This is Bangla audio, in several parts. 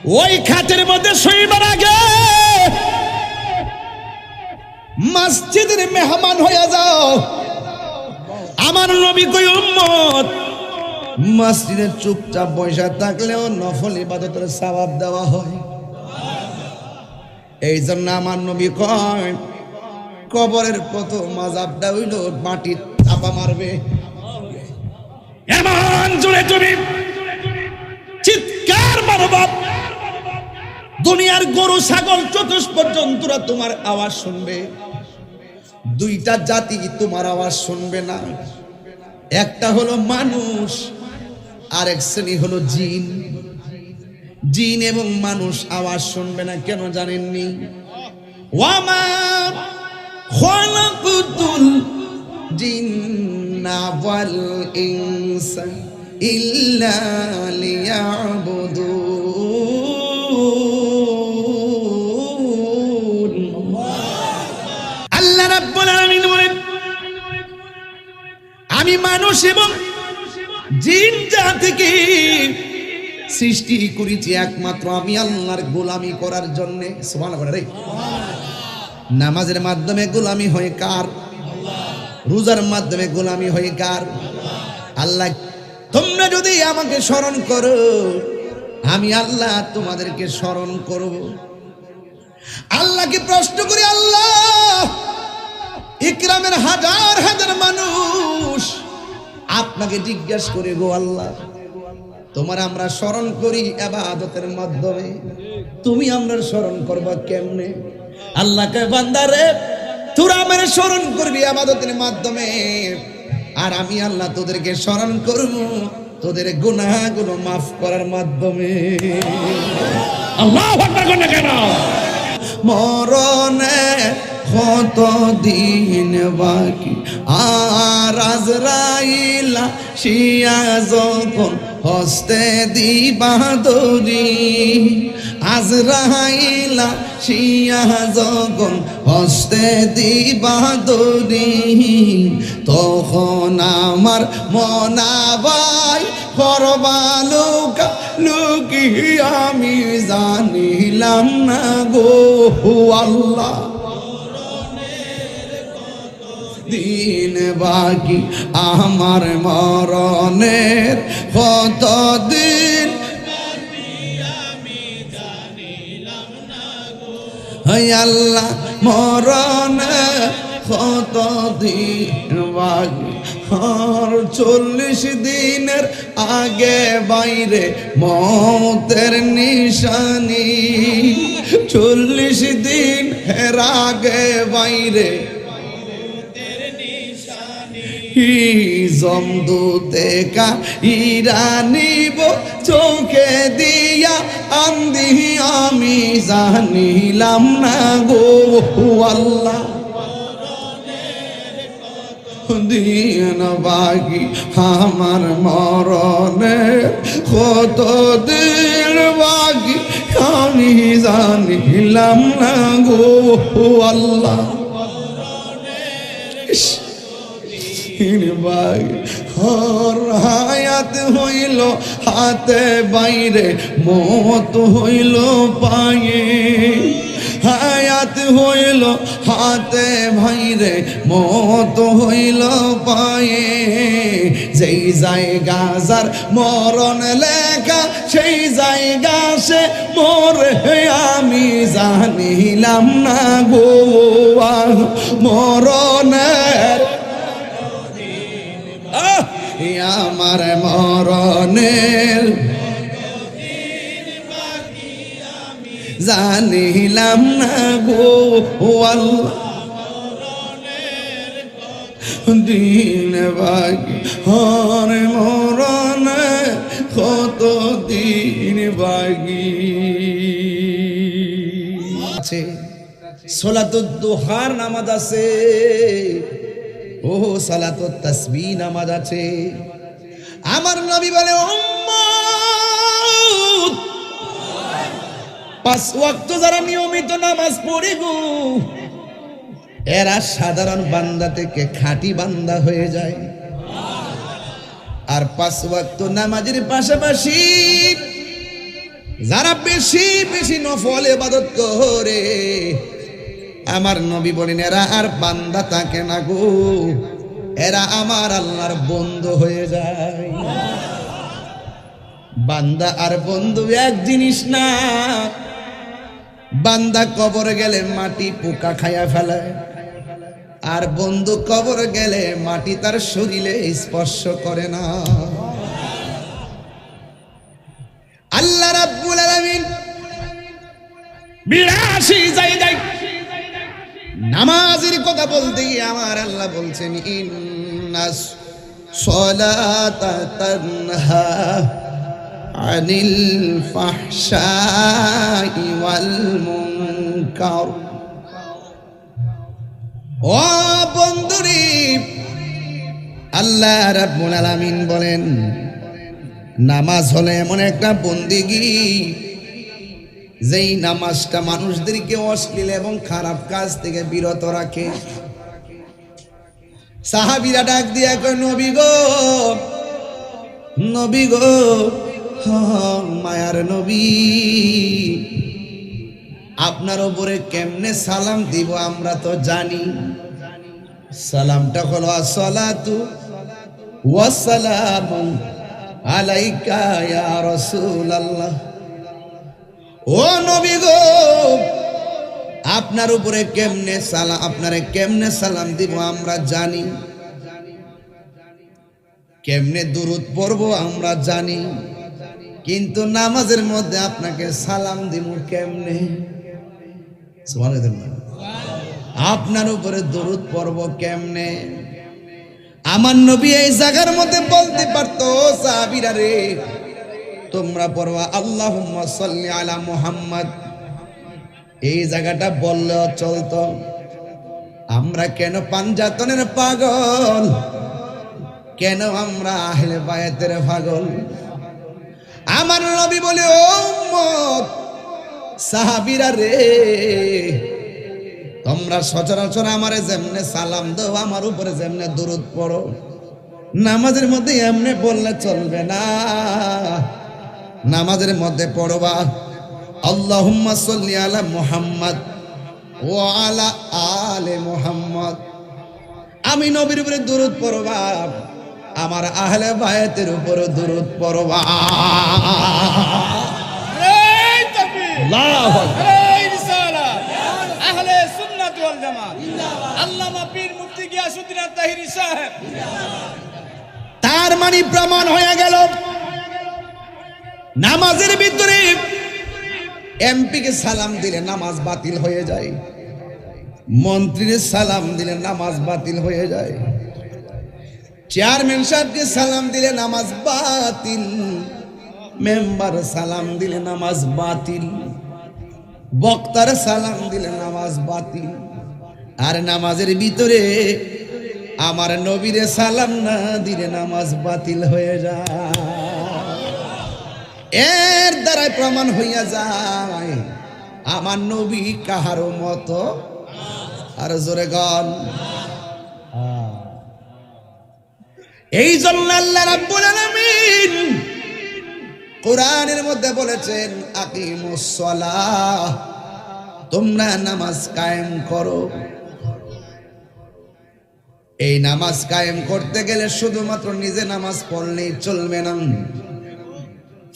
ওই খাটের মধ্যে শোইবার আগে মসজিদের মেহমান হয়ে যাও। আমার নবী কই উম্মত মসজিদে চুপচাপ বসে থাকলেও নফল ইবাদতের সওয়াব দেওয়া হয়। এই জন্য আমার নবী কয় কবরের প্রথম আযাবটা হইল মাটি চাপা মারবে। এমন জোরে তুমি চিৎকার মারবা, দুনিয়ার গরু ছাগল চতুষ্পদ জন্তুরা তোমার আওয়াজ শুনবে, দুইটা জাতি তোমার আওয়াজ শুনবে না। একটা হলো মানুষ, আর এক শ্রেণী হলো জিন। জিন এবং মানুষ আওয়াজ শুনবে না, কেন জানেননি? ওয়ামা খালাকুতুল জিন্না ওয়াল ইনসা ইল্লা লিয়াবুদুন। আল্লাহ রাব্বুল আলামিন বলেন, আমি মানুষ এবং জিন জাতিকে সৃষ্টি করেছি একমাত্র আমি আল্লাহর গোলামি করার জন্য। সুবহানাল্লাহ। নামাজের মাধ্যমে গোলামি হয় কার? রোজার মাধ্যমে গোলামি হয় কার? আল্লাহ। তোমরা যদি আমাকে স্মরণ করো, আমি আল্লাহ তোমাদেরকে স্মরণ করব। আল্লাহকে প্রশ্ন করি, আল্লাহ ইকরামের হাজার হাজার মানুষ আপনাকে জিজ্ঞাসা করে, গো আল্লাহ তোমার আমরা স্মরণ করি ইবাদতের মাধ্যমে, তুমি আমরা স্মরণ করবা কেমনে? আল্লাহকে বান্দারে তোরা আমার স্মরণ করবি ইবাদতের মাধ্যমে, আর আমি আল্লাহ তোদেরকে স্মরণ করব তোদের গুনাহগুলো মাফ করার মাধ্যমে। আল্লাহু আকবার কোন কেন? মরণে কত দিন বাকি, আর আজরাইলা শিয়া যখন হস্তে দিবা দড়ি, আজরাইলা শিয়া যখন হস্তে দিবা দড়ি, তখন আমার মনাবাই করবালুকা লুকি আমি জানিলাম না গো আল্লাহ। দিন বাকি আমার মরণের কত দিন আল্লাহ, মরণের কত দিন বাকি, 40 দিনের আগে বাইরে মৌতের নিশানি, 40 দিন এর আগে বাইরে জমদূতে কা ইরানিব চোখে দিয়া আন্দি আমি জানিলাম না গো আল্লাহ। দিন বাকি আমার মরণের কত দিন বাকি আমি জানিলাম না গো আল্লাহ। হায়াত হইল হাতে বাইরে মত হইল পায়ে, হায়াত হইল হাতে বাইরে মত হইল পায়ে, যেই জায়গা যার মরণ লেখা সেই জায়গা সে মরে আমি জানিলাম না গো মরণের আমার মরণের জানিলাম না গো আল্লাহ। দিন বাকি হর মরণে কত দিন বাকি আছে। সালাতুদ দুহার নামাজ আছে, ও সালাতুত তাসবিহ নামাজ আছে। আমার নবী বলে উম্মত 5 ওয়াক্ত যারা নিয়মিত নামাজ পড়ে গো, এরা সাধারণ বান্দা থেকে খাঁটি বান্দা হয়ে যায়। আর 5 ওয়াক্ত নামাজের পাশাপাশি যারা বেশি বেশি নফল ইবাদত করে, আমার নবী বলেন এরা আর বান্দা থাকে না গো, এরা আমার আল্লাহর বন্ধু হয়ে যায়। বান্দা আর বন্ধু এক জিনিস না। বান্দা কবর গেলে মাটি পোকা খায়া ফেলে, আর বন্ধু কবর গেলে মাটি তার শরীরে স্পর্শ করে না। আল্লাহ রাব্বুল আলামিন 82 জায়গায় নামাজের কথা বলতে গিয়ে আমার আল্লাহ বলছেন ইন্নাস সালাতা তানহা আনিল ফাহশাই ওয়াল মুনকার। ও বন্ধুরে, আল্লাহ রাব্বুল আলামিন বলেন নামাজ হলো এমন একটা বন্দেগী, যেই নামাজটা মানুষদেরকে অশ্লীল এবং খারাপ কাজ থেকে বিরত রাখে। সাহাবীরা ডাক দিয়া কয় নবী গো, নবী গো, মায়ার নবী, আপনার উপরে কেমনে সালাম দিব আমরা তো জানি। সালামটা হলো আসসালাতু ওয়াসসালামু আলাইকা ইয়া রাসূলুল্লাহ। ও নবী গো, আপনার উপরে কেমনে সালাম, আপনারে কেমনে সালাম দিব আমরা জানি, কেমনে দুরূদ পড়বো আমরা জানি, কিন্তু নামাজের মধ্যে আপনাকে সালাম দিব কেমনে? সুবহানাল্লাহ। আপনার উপরে দুরূদ পড়বো কেমনে? আমার নবী এই জায়গার মধ্যে বলতে পারতো সাহাবীরা রে, তোমরা পড়বা আল্লাহুম্মা সাল্লি আলা মুহাম্মদ, এই জায়গাটা বললেও চলতো। আমরা কেন পাঞ্জাতনের পাগল, কেন আমরা আহলে বায়াতের পাগল? আমার নবী বলে ও উম্মত সাহাবীরা রে, তোমরা সচরাচর আমারে যেমনে সালাম দাও, আমার উপরে যেমনে দুরূদ পড়ো, নামাজের মধ্যে এমনে বললে চলবে না। নামাজের মধ্যে পড়বা আল্লাহুম্মা সাল্লি আলা মুহাম্মদ ওয়া আলা আলে মুহাম্মদ। আমি নবীর উপরে দুরূদ পড়বা, আমার আহলে বায়াতের উপরে দুরূদ পড়বা। এই তাকবীর, আল্লাহু আকবার, এই রিসালাত, আহলে সুন্নাত ওয়াল জামাত জিন্দাবাদ, আল্লামা পীর মুফতি গিয়াসউদ্দিন আত-তাহিরি সাহেব জিন্দাবাদ। তার মানে প্রমাণ হয়ে গেল নামাজের ভিতরে এমপি কে সালাম দিলে নামাজ বাতিল হয়ে যায়, মন্ত্রীর সালাম দিলে নামাজ বাতিল হয়ে যায়, চেয়ারম্যান সাহেবকে সালাম দিলে নামাজ বাতিল, মেম্বার সালাম দিলে নামাজ বাতিল, বক্তার সালাম দিলে নামাজ বাতিল। আর নামাজের ভিতরে আমার নবীরে সালাম না দিলে নামাজ বাতিল হয়ে যায়। এর দ্বারাই প্রমাণ হইয়া যায় আমার নবী কাহারও মতো। আর জোরে গান। এই জন্য আল্লাহ রাব্বুল আলামিন কোরআনের মধ্যে বলেছেন আকিমুস সালাহ, তোমরা নামাজ কায়েম করো। এই নামাজ কায়েম করতে গেলে শুধুমাত্র নিজে নামাজ পড়লেই চলবে না।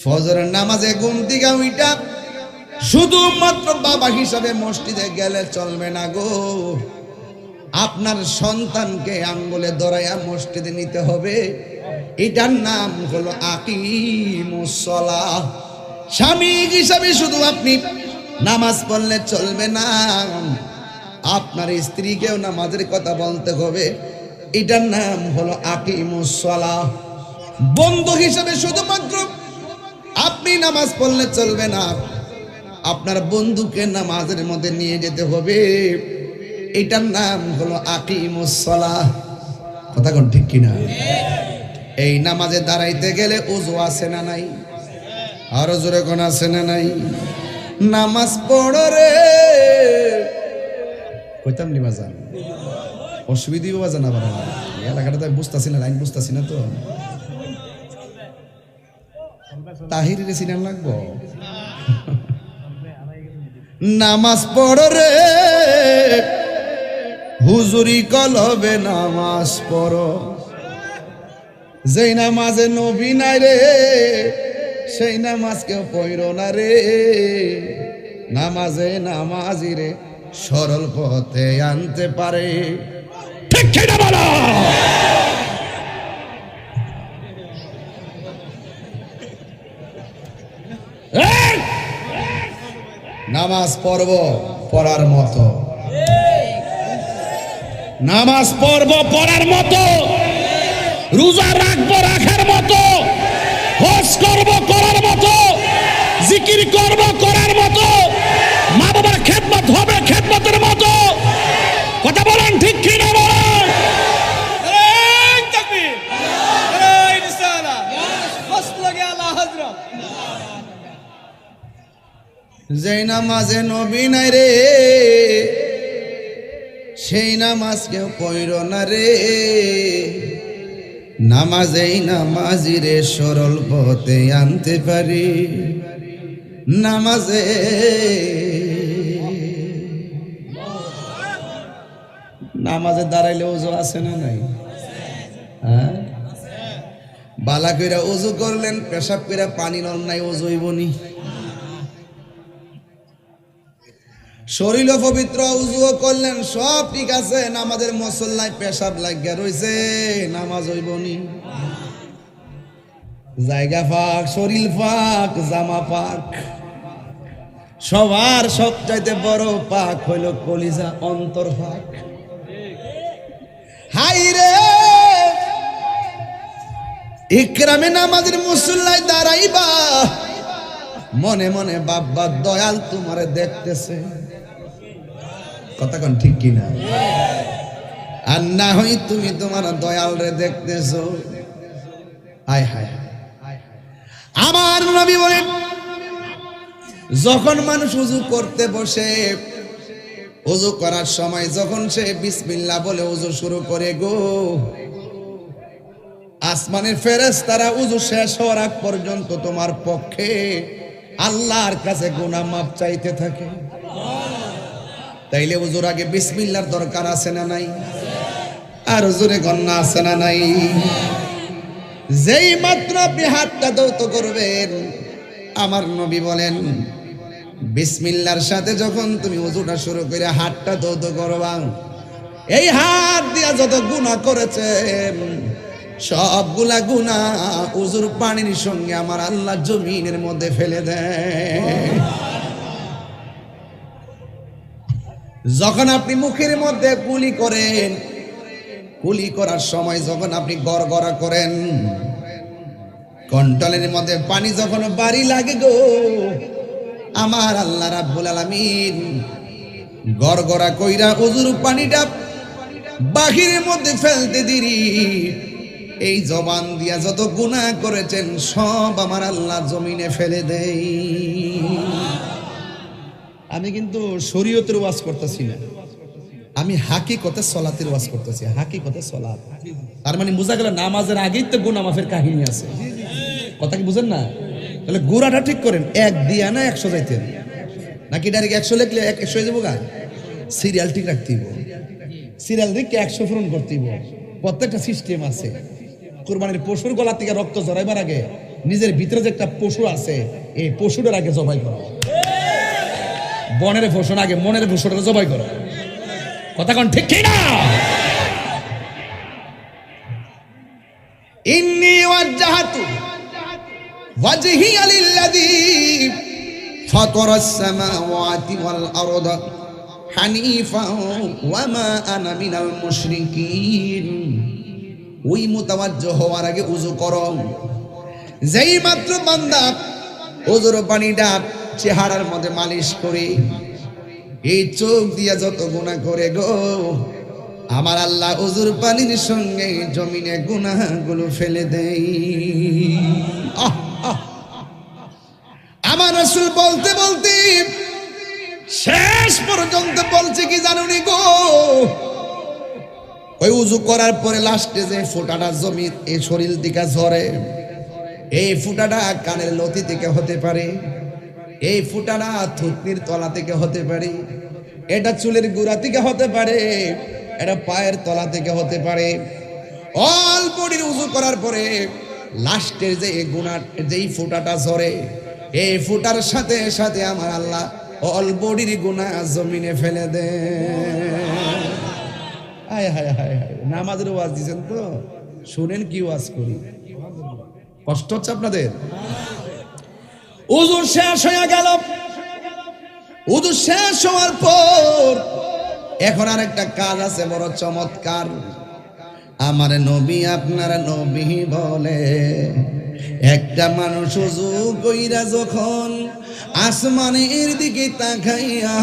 ফজরের নামাজে ঘুম থেকে উঠা শুধুমাত্র বাবা হিসাবে মসজিদে গেলে চলবে না গো, আপনার সন্তানকে আঙ্গুলে ধরাইয়া মসজিদে নিতে হবে। এটার নাম হলো আকিমুস সালাহ। স্বামী হিসাবে শুধু আপনি নামাজ পড়লে চলবে না, আপনার স্ত্রীকেও নামাজের কথা বলতে হবে। এটার নাম হলো আকিমুস সালাহ। বন্ধু হিসাবে শুধুমাত্র আপনি নামাজ পড়লে চলবে না, আপনার বন্ধুকে নামাজের মধ্যে নিয়ে যেতে হবে। এটার নাম হলো আকিমুস সালাহ। কথা কোন ঠিক কিনা? এই নামাজে দাঁড়াইতে গেলে ওযু আছে না নাই? আরো জোরে কোন আছে না নাই? নামাজ পড়ো রে, কইতাম নি বাজান, অসুবিধা বাজান। আবার এলাকাটা তো বুঝতেছি না, লাইন বুঝতেছি না তো। তাহিরের সিনেমা লাগবো। নামাজ পড়ো রে হুজুরি কলবে নামাজ পড়ো, যেই নামাজে নবী নাই রে সেই নামাজ কেউ পড়ো না রে। নামাজে নামাজি রে সরল পথে আনতে পারে, ঠিক কি না বলো? নামাজ পড়ব পড়ার মতো, নামাজ পড়ব পড়ার মতো, রোজা রাখবো রাখার মতো, হজ করব করার মতো, জিকির করব করার মতো, মা বাবার খেদমত হবে খেদমতের মতো। কথা বলেন ঠিক কি না বলেন? নারায়ে তাকবীর, নারায়ে রিসালাত, মস্ত লাগে আলা হযরত। যেই নামাজে নবী নাই রে সেই নামাজ কেউ পড়ো না রে। নামাজেই নামাজি রে সরল পথে আনতে পারি। নামাজে নামাজে দাঁড়াইলে ওযু আছে না নাই? হ্যাঁ, বালা কইরা ওযু করলেন, পেশাব কইরা পানি নল নাই, ওযু হইবনি। শরীর পবিত্র, উযুও করলেন, সব ঠিক আছে, নামাজের মুসল্লায় পেশাব লাগিয়া রইছে, নামাজ হইবনি। জায়গা পাক, শরীর পাক, জামা পাক, সবার সবচাইতে বড় পাক হইল কলিজা, অন্তর পাক। হাই রে ইকরামে নামাজের মুসল্লায় দাঁড়াইবা, মনে মনে বাবা দয়াল তোমারে দেখতেছে। কথা কোন ঠিক কিনা? আর না হই তুমি তোমার দয়াল রে দেখতেছো। হায় হায়, আমার নবী বলেন যখন মানুষ উযু করতে বসে, উযু করার সময় যখন সে বিসমিল্লাহ বলে উযু শুরু করে গো, আসমানের ফেরেশতারা উযু শেষ হওয়ার আগ পর্যন্ত তোমার পক্ষে আল্লাহর কাছে গুনাহ মাফ চাইতে থাকে। তাইলে উযুর আগে বিসমিল্লাহর দরকার আছে না নাই? আর জোরে গন্না আছে না নাই? যেই মাত্র আপনি হাতটা দৌত করবেন, আমার নবী বলেন বিসমিল্লাহর সাথে যখন তুমি উযুটা শুরু করে হাতটা দৌত করবা, এই হাত দিয়া যত গুনাহ করেছেন সবগুলা গুনাহ উযুর পানির সঙ্গে আমার আল্লাহ জমিনের মধ্যে ফেলে দেয়। যখন আপনি মুখের মধ্যে কুলি করেন, কুলি করার সময় যখন আপনি গড়গড়া করেন, কন্টলের মধ্যে পানি যখন বাড়ি লাগে গো, আমার আল্লাহ রাব্বুল আলামিন গড়গড়া কইরা উযুর পানিটা বাহিরের মধ্যে ফেলতে দিরি, এই জবান দিয়া যত গুনাহ করেছেন সব আমার আল্লাহ জমিনে ফেলে দেয়। আমি কিন্তু শরীয়তের ওয়াজ করতেছি না, আমি হাকিকতে সলাতের ওয়াজ করতেছি। হাকিকতে সলাত তার মানে বোঝা গেল নামাজের আগেই তো গুনাহ মাফের কাহিনী আছে। কথা কি বুঝেন না? তাহলে গোড়াটা ঠিক করেন, এক দিয়া না 100 যাইতেন নাকি ডাইরেক্ট 100 লিখলে 100 হয়ে যাবো গা? সিরিয়াল ঠিক রাখতে হইব, সিরিয়াল দেখে 100 পূরণ করতে হইব। প্রত্যেকটা সিস্টেম আছে। কুরবানির পশুর গলা থেকে রক্ত ঝরাইবার আগে নিজের ভিতরে যে একটা পশু আছে, এই পশুটার আগে জবাই করো। বনের পশু আগে মনের পশুটার জবাই করো। কথা কোন ঠিক কি না? ইন্নী ওয়াজ্জাহতু ওয়াজহিয়া লিল্লাযী ফাতারাস সামাওয়াতি ওয়াল আরদা হানিফান ওয়া মা আনা মিনাল মুশরিকিন। ওই মুতাওয়াজ্জিহ হওয়ার আগে উযু করো। যেই মাত্র বান্দা উযুর পানিটা চেহারার মধ্যে মালিশ করে, এই চোখ দিয়া যত গুনাহ করে গো, আমার আল্লাহ উযুর পানির সঙ্গে জমিনে গুনাহগুলো ফেলে দেয়। আমার রাসূল বলতে বলতে শেষ পর্যন্ত বলছে কি জানুনি গো, ওই উযু করার পরে লাস্টে যে ফোঁটাটা জমি এই শরীর দিকে ঝরে, এই ফোঁটাটা কানের লতি থেকে হতে পারে, এই ফুটাটা থুতনির তলা থেকে হতে পারে, এটা চুলের গোড়া থেকে হতে পারে, এটা পায়ের তলা থেকে হতে পারে। অল বডির উযু করার পরে লাস্টের যে গুনাহ, যেই ফুটাটা ঝরে, এই ফুটার সাথে সাথে আমার আল্লাহ অল বডির গুনাহ জমিনে ফেলে দে। হায় হায় হায় হায়, নামাজের ওয়াজ দিয়েছেন তো, শুনেন কি ওয়াজ করি, কষ্ট হচ্ছে আপনাদের? উযু শেষ হয়ে গেল, উযু শেষ হওয়ার পর এখন আরেকটা কাজ আছে বড় চমৎকার। আমার নবী আপনার নবী বলে, একটা মানুষ উযু কইরা যখন আসমানের দিকে তাকাইয়া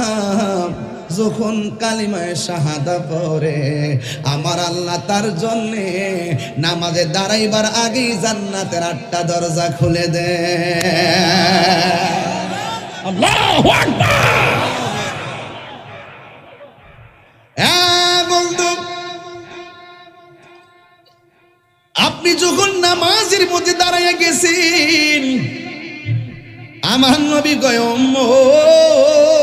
যখন কালিমায়ে শাহাদা পড়ে, আমার আল্লাহ তার জন্যে নামাজে দাঁড়াইবার আগেই জান্নাতের 8টা দরজা খুলে দেয়। আল্লাহু আকবার। বন্ধু, আপনি যখন নামাজের মধ্যে দাঁড়াইয়া গেছেন, আমার নবী কয় উম্মত,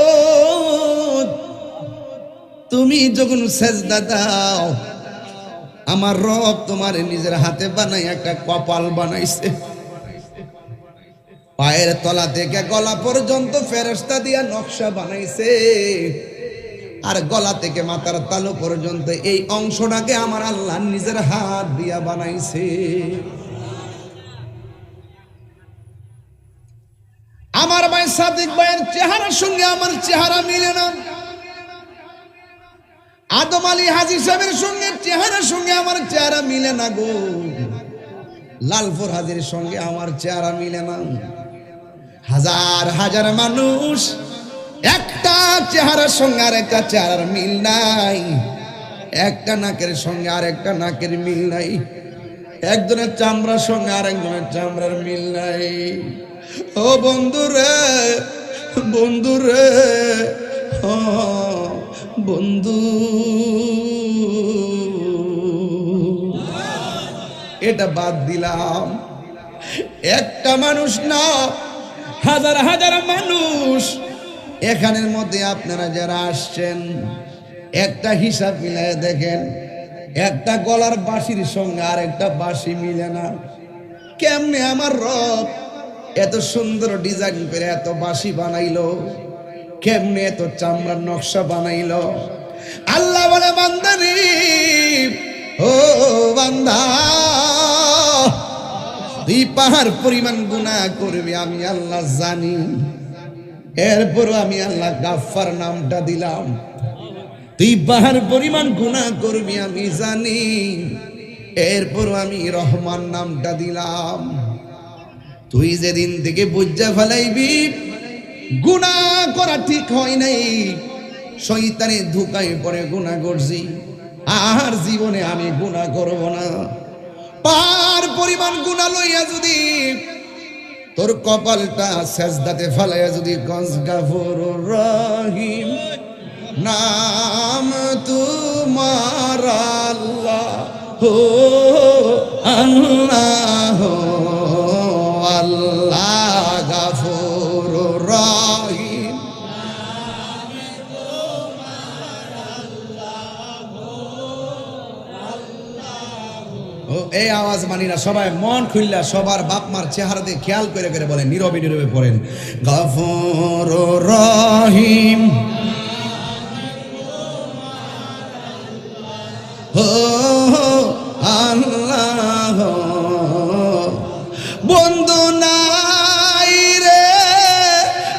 তুমি যখন সেজদা দাও, আমার রব তোমার নিজের হাতে বানাই একটা কপাল বানাইছে। পায়ের তলা থেকে গলা পর্যন্ত ফেরেশতা দিয়া নকশা বানাইছে, আর গলা থেকে মাথার তালু পর্যন্ত এই অংশটাকে আমার আল্লাহ নিজের হাত দিয়া বানাইছে। আমার ভাই সাদিক ভাইয়ের চেহারার সঙ্গে আমার চেহারা মিলে না, আদম আলী হাজী সাহেবের সঙ্গে চেহারার সঙ্গে আমার চেহারা মিলে না গো, লালপুর হাজির সঙ্গে আমার চেহারা মিলে না। হাজার হাজার মানুষ, একটা চেহারার সঙ্গে আর একটা চেহারার মিল নাই, একটা নাকের সঙ্গে আর একটা নাকের মিল নাই, একজনের চামড়ার সঙ্গে আর একজনের চামড়ার মিল নাই। ও বন্ধু রে, বন্ধু রে, ও বন্ধু, এটা বাদ দিলাম। একটা মানুষ না, হাজার হাজার মানুষ। এখানের মধ্যে আপনারা যারা আসছেন, একটা হিসাব মিলাই দেখেন, একটা গলার বাঁশির সঙ্গে আর একটা বাঁশি মিলে না। কেমনে আমার রব এত সুন্দর ডিজাইন করে এত বাঁশি বানাইলো? কেমনে এত চামড়ার নকশা বানাইলো? আল্লাহ বলে, বান্দারে, ও বান্দা, তুই পাহাড় পরিমাণ গুনাহ করবি আমি আল্লাহ জানি, এরপরও আমি আল্লাহ গাফফার নামটা দিলাম। তুই পাহাড় পরিমাণ গুনাহ করবি আমি জানি, এরপরও আমি রহমান নামটা দিলাম। তুই যেদিন থেকে বুঝা ফেলাইবি গুনাহ করা ঠিক হয় নাই, শয়তানের ধোঁকায় পড়ে গুনাহ করছি, আর জীবনে আমি গুনাহ করব না। পাহাড় পরিমাণ গুনাহ লইয়া যদি তোর কপালটা সেজদাতে ফেলাইয়া যদি গজ গাফুরুর রহিম নাম তোমার আল্লাহ, হো আল্লাহ, আল্লাহ গাফুরুর রহিম, এই আওয়াজ মানি না, সবাই মন খুললা সবার বাপ মার চেহারা দিয়ে খেয়াল করে করে বলেন, নীরবে নীরবে পড়েন, গফুরুর রহিম, হো আল্লাহ। বন্ধু নাই রে,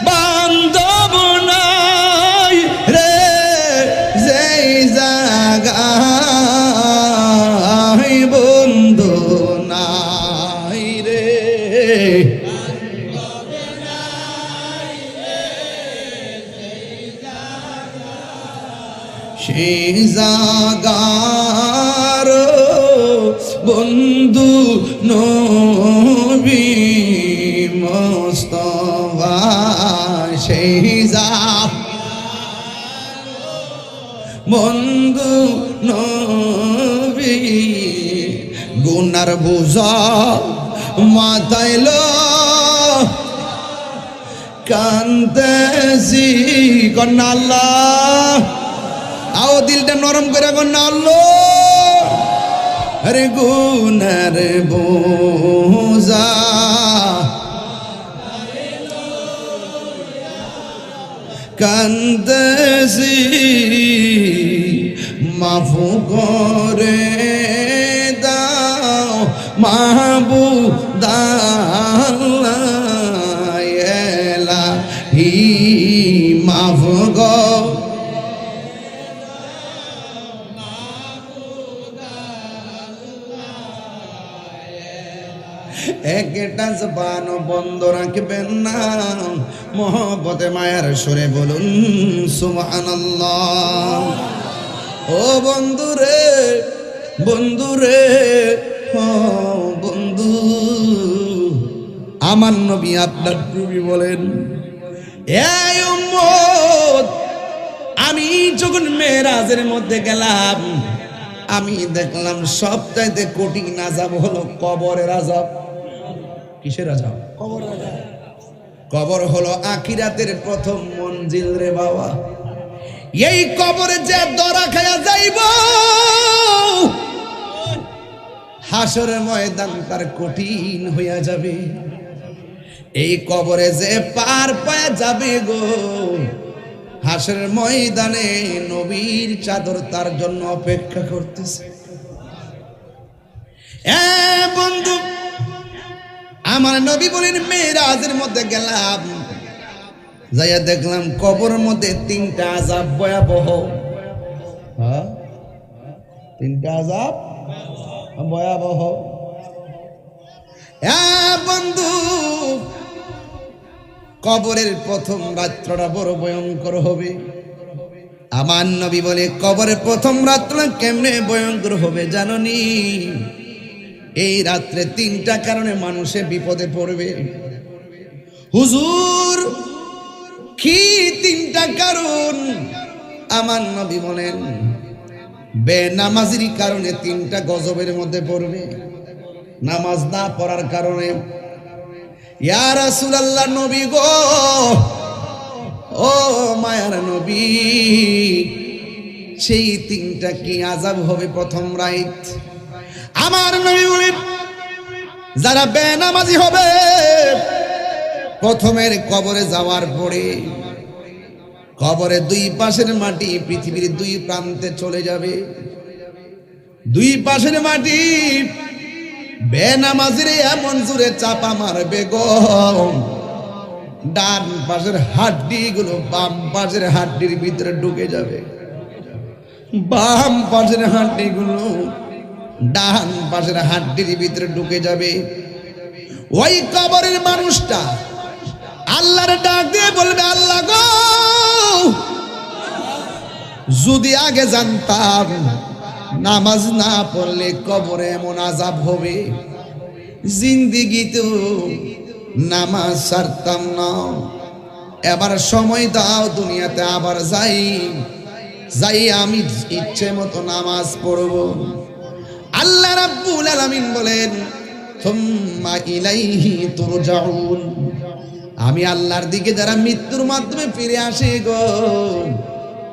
বান্ধব নাই রে, যেই জায়গায় বন্ধু নাই রে, সেই জাগার বন্ধু নবী মুস্তাফা, সেই বন্ধু নবী, গুনার বোঝা মাথায় লো, কান্দেছি কন্যা আল্লাহ আও দিলটা নরম করে কন্যা আল্লাহ আরে গুনার বোঝা কান্দেছি মাফু করে দাও মাহবুদাল্লাহ এলাহি মাফ গো একটা জবান বন্ধ রাখবেন না মোহব্বতে মায়ার সুরে বলুন সুবহানাল্লাহ ও বন্ধুরে বন্ধুরে ও বন্ধু আমার নবী আপনার নবী বলেন এই উম্মত আমি যখন মেরাজের মধ্যে গেলাম আমি দেখলাম সবচাইতে কঠিন আযাব হলো কবরের আযাব কিসের আযাব কবর হলো আখিরাতের প্রথম মঞ্জিল রে বাবা এই কবরে যে দরা খায়া যাইব হাসরের ময়দান তার কঠিন হইয়া যাবে এই কবরে যে পার পায়া যাবে গো হাসরের ময়দানে নবীর চাদর তার জন্য অপেক্ষা করতেছে এ বন্ধু আমার নবী বলেন মেরাজের মধ্যে গেলাম যাইয়া দেখলাম কবরের মধ্যে তিনটা আযাব ভয়াবহ হ্যাঁ তিনটা আযাব ভয়াবহ বন্ধু কবরের প্রথম রাত্রটা বড় ভয়ঙ্কর হবে আমার নবী বলে কবরের প্রথম রাত্রটা কেমনে ভয়ঙ্কর হবে জানোনি এই রাত্রে তিনটা কারণে মানুষে বিপদে পড়বে হুজুর কি তিনটা কারণ আমার নবী বলেন বেনামাজির কারণে তিনটা গজবের মধ্যে পড়বে নামাজ না পড়ার কারণে ইয়া রাসূলুল্লাহ নবী গো ও মায়ার নবী সেই তিনটা কি আযাব হবে প্রথম রাত আমার নবী বলেন যারা বেনামাজি হবে প্রথমের কবরে যাওয়ার পরে কবরে দুই পাশের মাটি পৃথিবীর দুই প্রান্তে চলে যাবে দুই পাশের মাটি বেনামাজির এমন জোরে চাপা মারবে গো ডান পাশের হাড্ডি গুলো বাম পাশের হাড্ডির ভিতরে ঢুকে যাবে বাম পাশের হাড্ডি গুলো ডান পাশের হাড্ডির ভিতরে ঢুকে যাবে ওই কবরের মানুষটা আল্লাহর ডাক দিয়ে বলবে আল্লাহ গো যদি আগে জানতাম নামাজ না পড়লে কবরে এমন আযাব হবে জিন্দেগিতেও নামাজ ছাড়তাম না এবার সময় দাও দুনিয়াতে আবার যাই আমি ইচ্ছে মতো নামাজ পড়ব আল্লাহ রাব্বুল আলামিন বলেন সুম্মা ইলাইহি তুরজাউন আমি আল্লাহর দিকে যারা মৃত্যুর মাধ্যমে ফিরে আসে গো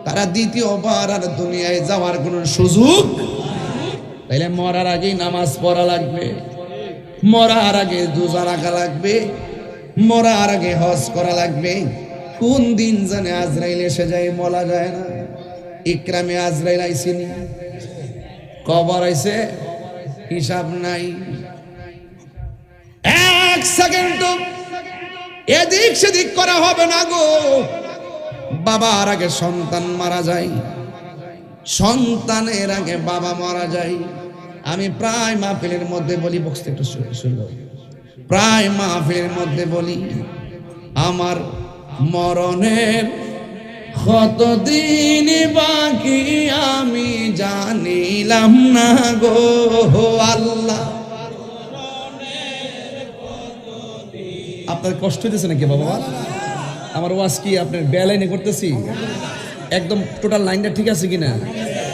তারা দ্বিতীয়বার আর দুনিয়ায় যাওয়ার কোনো সুযোগ তাইলে মরার আগেই নামাজ পড়া লাগবে মরার আগে রোজা রাখা লাগবে মরার আগে হজ করা লাগবে কোন দিন জানে আজরাইল এসে যায় বলা যায় না ইকরামে আজরাইল আইসিনি কবর আইছে হিসাব নাই এক সেকেন্ড এদিক সেদিক করা হবে না গো বাবার আগে সন্তান মারা যায় সন্তানের আগে বাবা মারা যায় আমি প্রায় মাহফিলের মধ্যে বলি বক্সটা একটু শুনলো প্রায় মাহফিলের মধ্যে বলি আমার মরণের কতদিন বাকি আমি জানিলাম না গো আল্লাহ আপনার কষ্ট হইতেছে নাকি বাবা আমার ওয়াজ কি আপনার বেলাইনে করতেছি একদম টোটাল লাইনটা ঠিক আছে কিনা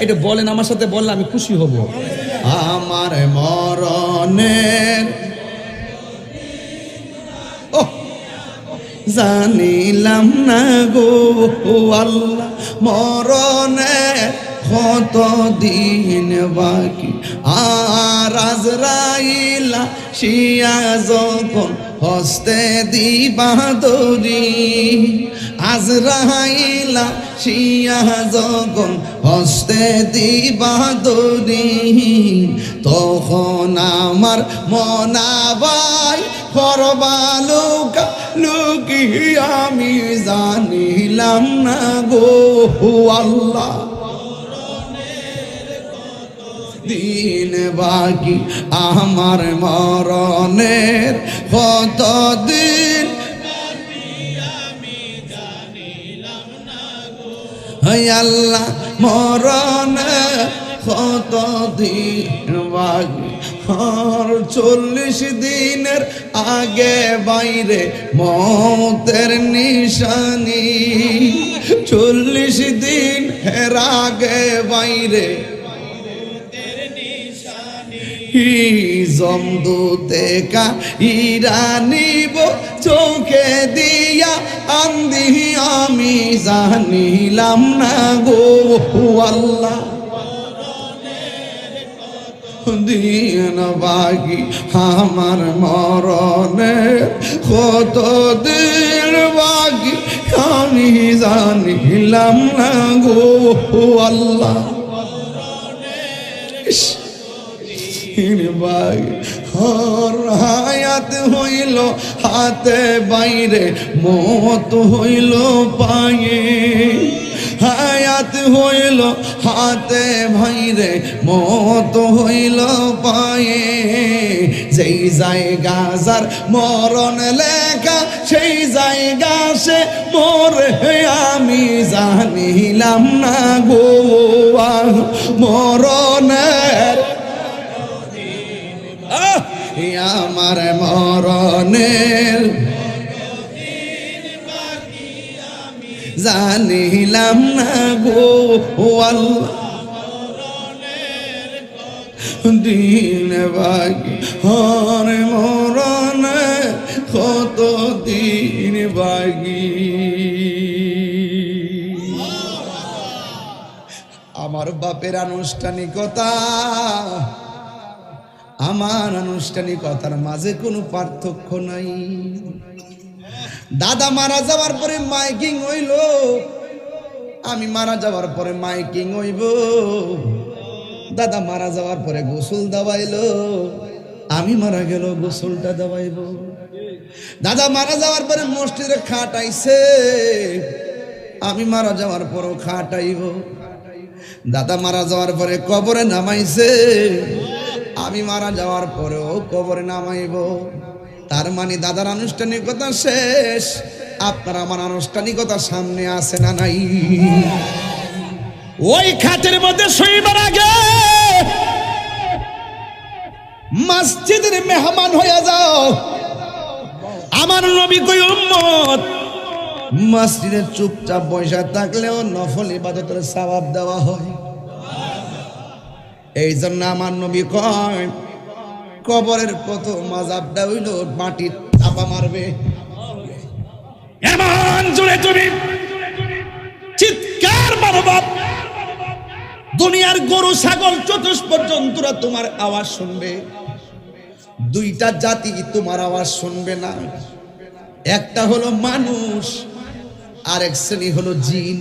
এটা বলেন আমার সাথে বললে আমি খুশি হব আমার মরণের জানিলাম না গো আল্লাহ মরণে কত দিন বাকি আর আজরাইলা শিয়া যখন হস্তে দিবা দরি আজরাইলা শিয়া যখন হস্তে দিবা দরি তখন আমার মনাবাই করবালুকা লুকি আমি জানিলাম না গো আল্লাহ দিন বাকি আমার মরণের কত দিন হায় আল্লাহ মরণের কত দিন বাকি আর 40 দিনের আগে বাইরে মৌতের নিশানি 40 দিন এর আগে বাইরে জমদুতে কা ইরানিব চোখে দিয়া আন্দি আমি জানিলাম না গো আল্লাহ দিন বাকি আমার মরণে কত দিন বাকি আমি জানিলাম না গো আল্লাহ হায়াত হইল হাতে বাইরে মত হইল পায়ে হায়াত হইল হাতে বাইরে মত হইল পায়ে যেই জায়গা যার মরণ লেখা সেই জায়গা সে মরে আমি জানিলাম না গো মরণের আমার মরণের জানিলাম না গো দিন বাকি হর মরণে কত দিন বাকি আমার বাপের আনুষ্ঠানিকতা আমার আনুষ্ঠানিকতার মাঝে কোনো পার্থক্য নাই দাদা মারা যাওয়ার পরে মাইকিং হইল আমি মারা যাওয়ার পরে মাইকিং হইব দাদা মারা যাওয়ার পরে গোসল দেওয়াইলো আমি মারা গেল গোসলটা দেওয়াইব দাদা মারা যাওয়ার পরে মসজিদে খাটাইছে আমি মারা যাওয়ার পরও খাটাইব দাদা মারা যাওয়ার পরে কবরে নামাইছে আমি মারা যাওয়ার পরেও কবরে নামাইব তার মানে দাদার আনুষ্ঠানিকতা শেষ আপনার আমার আনুষ্ঠানিকতা সামনে আছে না নাই ওই খাটের মধ্যে শোইবার আগে মসজিদের মেহমান হয়ে যাও আমার নবী কই উম্মত মসজিদে চুপচাপ বসে থাকলেও নফল ইবাদতের সওয়াব দেওয়া হয় এই জন্য আমার নবী কয় কবরের প্রথম আযাবটা হইল মাটি চাপা মারবে এমন জোরে তুমি চিৎকার মারো বাপ দুনিয়ার গরু ছাগল চতুষ্পদ জন্তুরা তোমার আওয়াজ শুনবে দুইটা জাতি তোমার আওয়াজ শুনবে না একটা হলো মানুষ আরেক শ্রেণী হলো জিন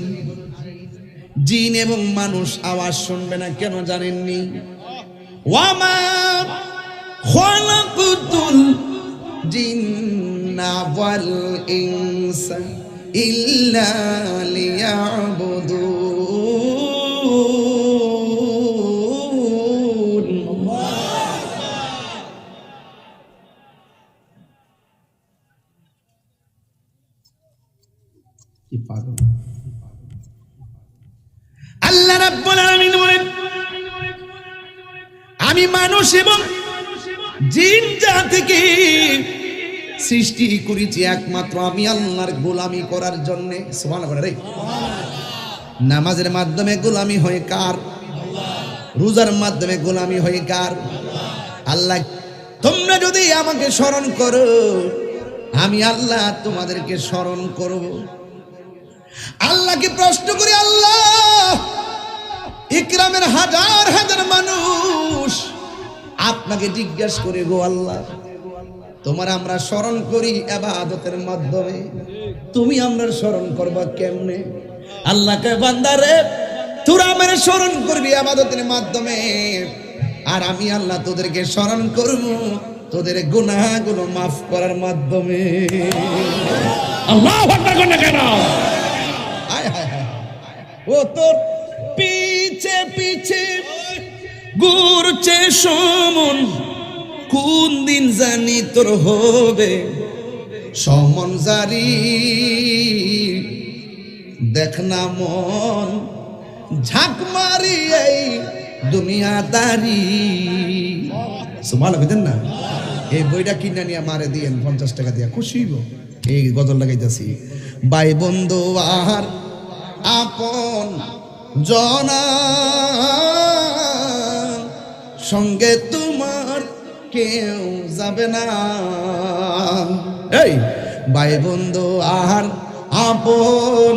জিন এবং মানুষ আওয়াজ শুনবে না কেন জানেননি ওয়ামা খালাকুতুল জিন্না ওয়াল ইনসা ইল্লা লিয়াবুদুন কি পাগল আল্লাহ রাব্বুল আলামিন বলেন আমি মানুষ এবং জিন জাতিকে সৃষ্টি করেছি একমাত্র আমি আল্লাহর গোলামি করার জন্য সুবহানাল্লাহ রে নামাজের মাধ্যমে গোলামি হয় কার রোজার মাধ্যমে গোলামি হয় কার আল্লাহ তোমরা যদি আমাকে স্মরণ করো আমি আল্লাহ তোমাদেরকে স্মরণ করব। আল্লাহকে প্রশ্ন করি, আল্লাহ ইকরামের হাজার হাজার মানুষ আপনাকে জিজ্ঞাসা করে, গো আল্লাহ তোমার আমরা স্মরণ করি ইবাদতের মাধ্যমে, তুমি আমরা স্মরণ করবা কেমনে? আল্লাহকে বান্দারে তোরা আমার স্মরণ করবি ইবাদতের মাধ্যমে, আর আমি আল্লাহ তোদেরকে স্মরণ করব তোদের গুনাহগুলো মাফ করার মাধ্যমে। আল্লাহু আকবার কোন কেন? হায় হায় হায়, ও তোর পিছে পিছে ঘুরছে সমন, কোন দিন জানি তোর হবে সমন জারি। দেখ না মন ঝাঁক মারি এই দুনিয়াদারি। সুবহানাল্লাহ বুঝেন না? এই বইটা কিনে নিয়ে মারে দিয়েন 50 টাকা দিয়া, খুশি হইব। এই গজল লাগাইতেছি, ভাই বন্ধু আর আপন জনা সঙ্গে তোমার কেউ যাবে না। এই ভাই বন্ধু আর আপন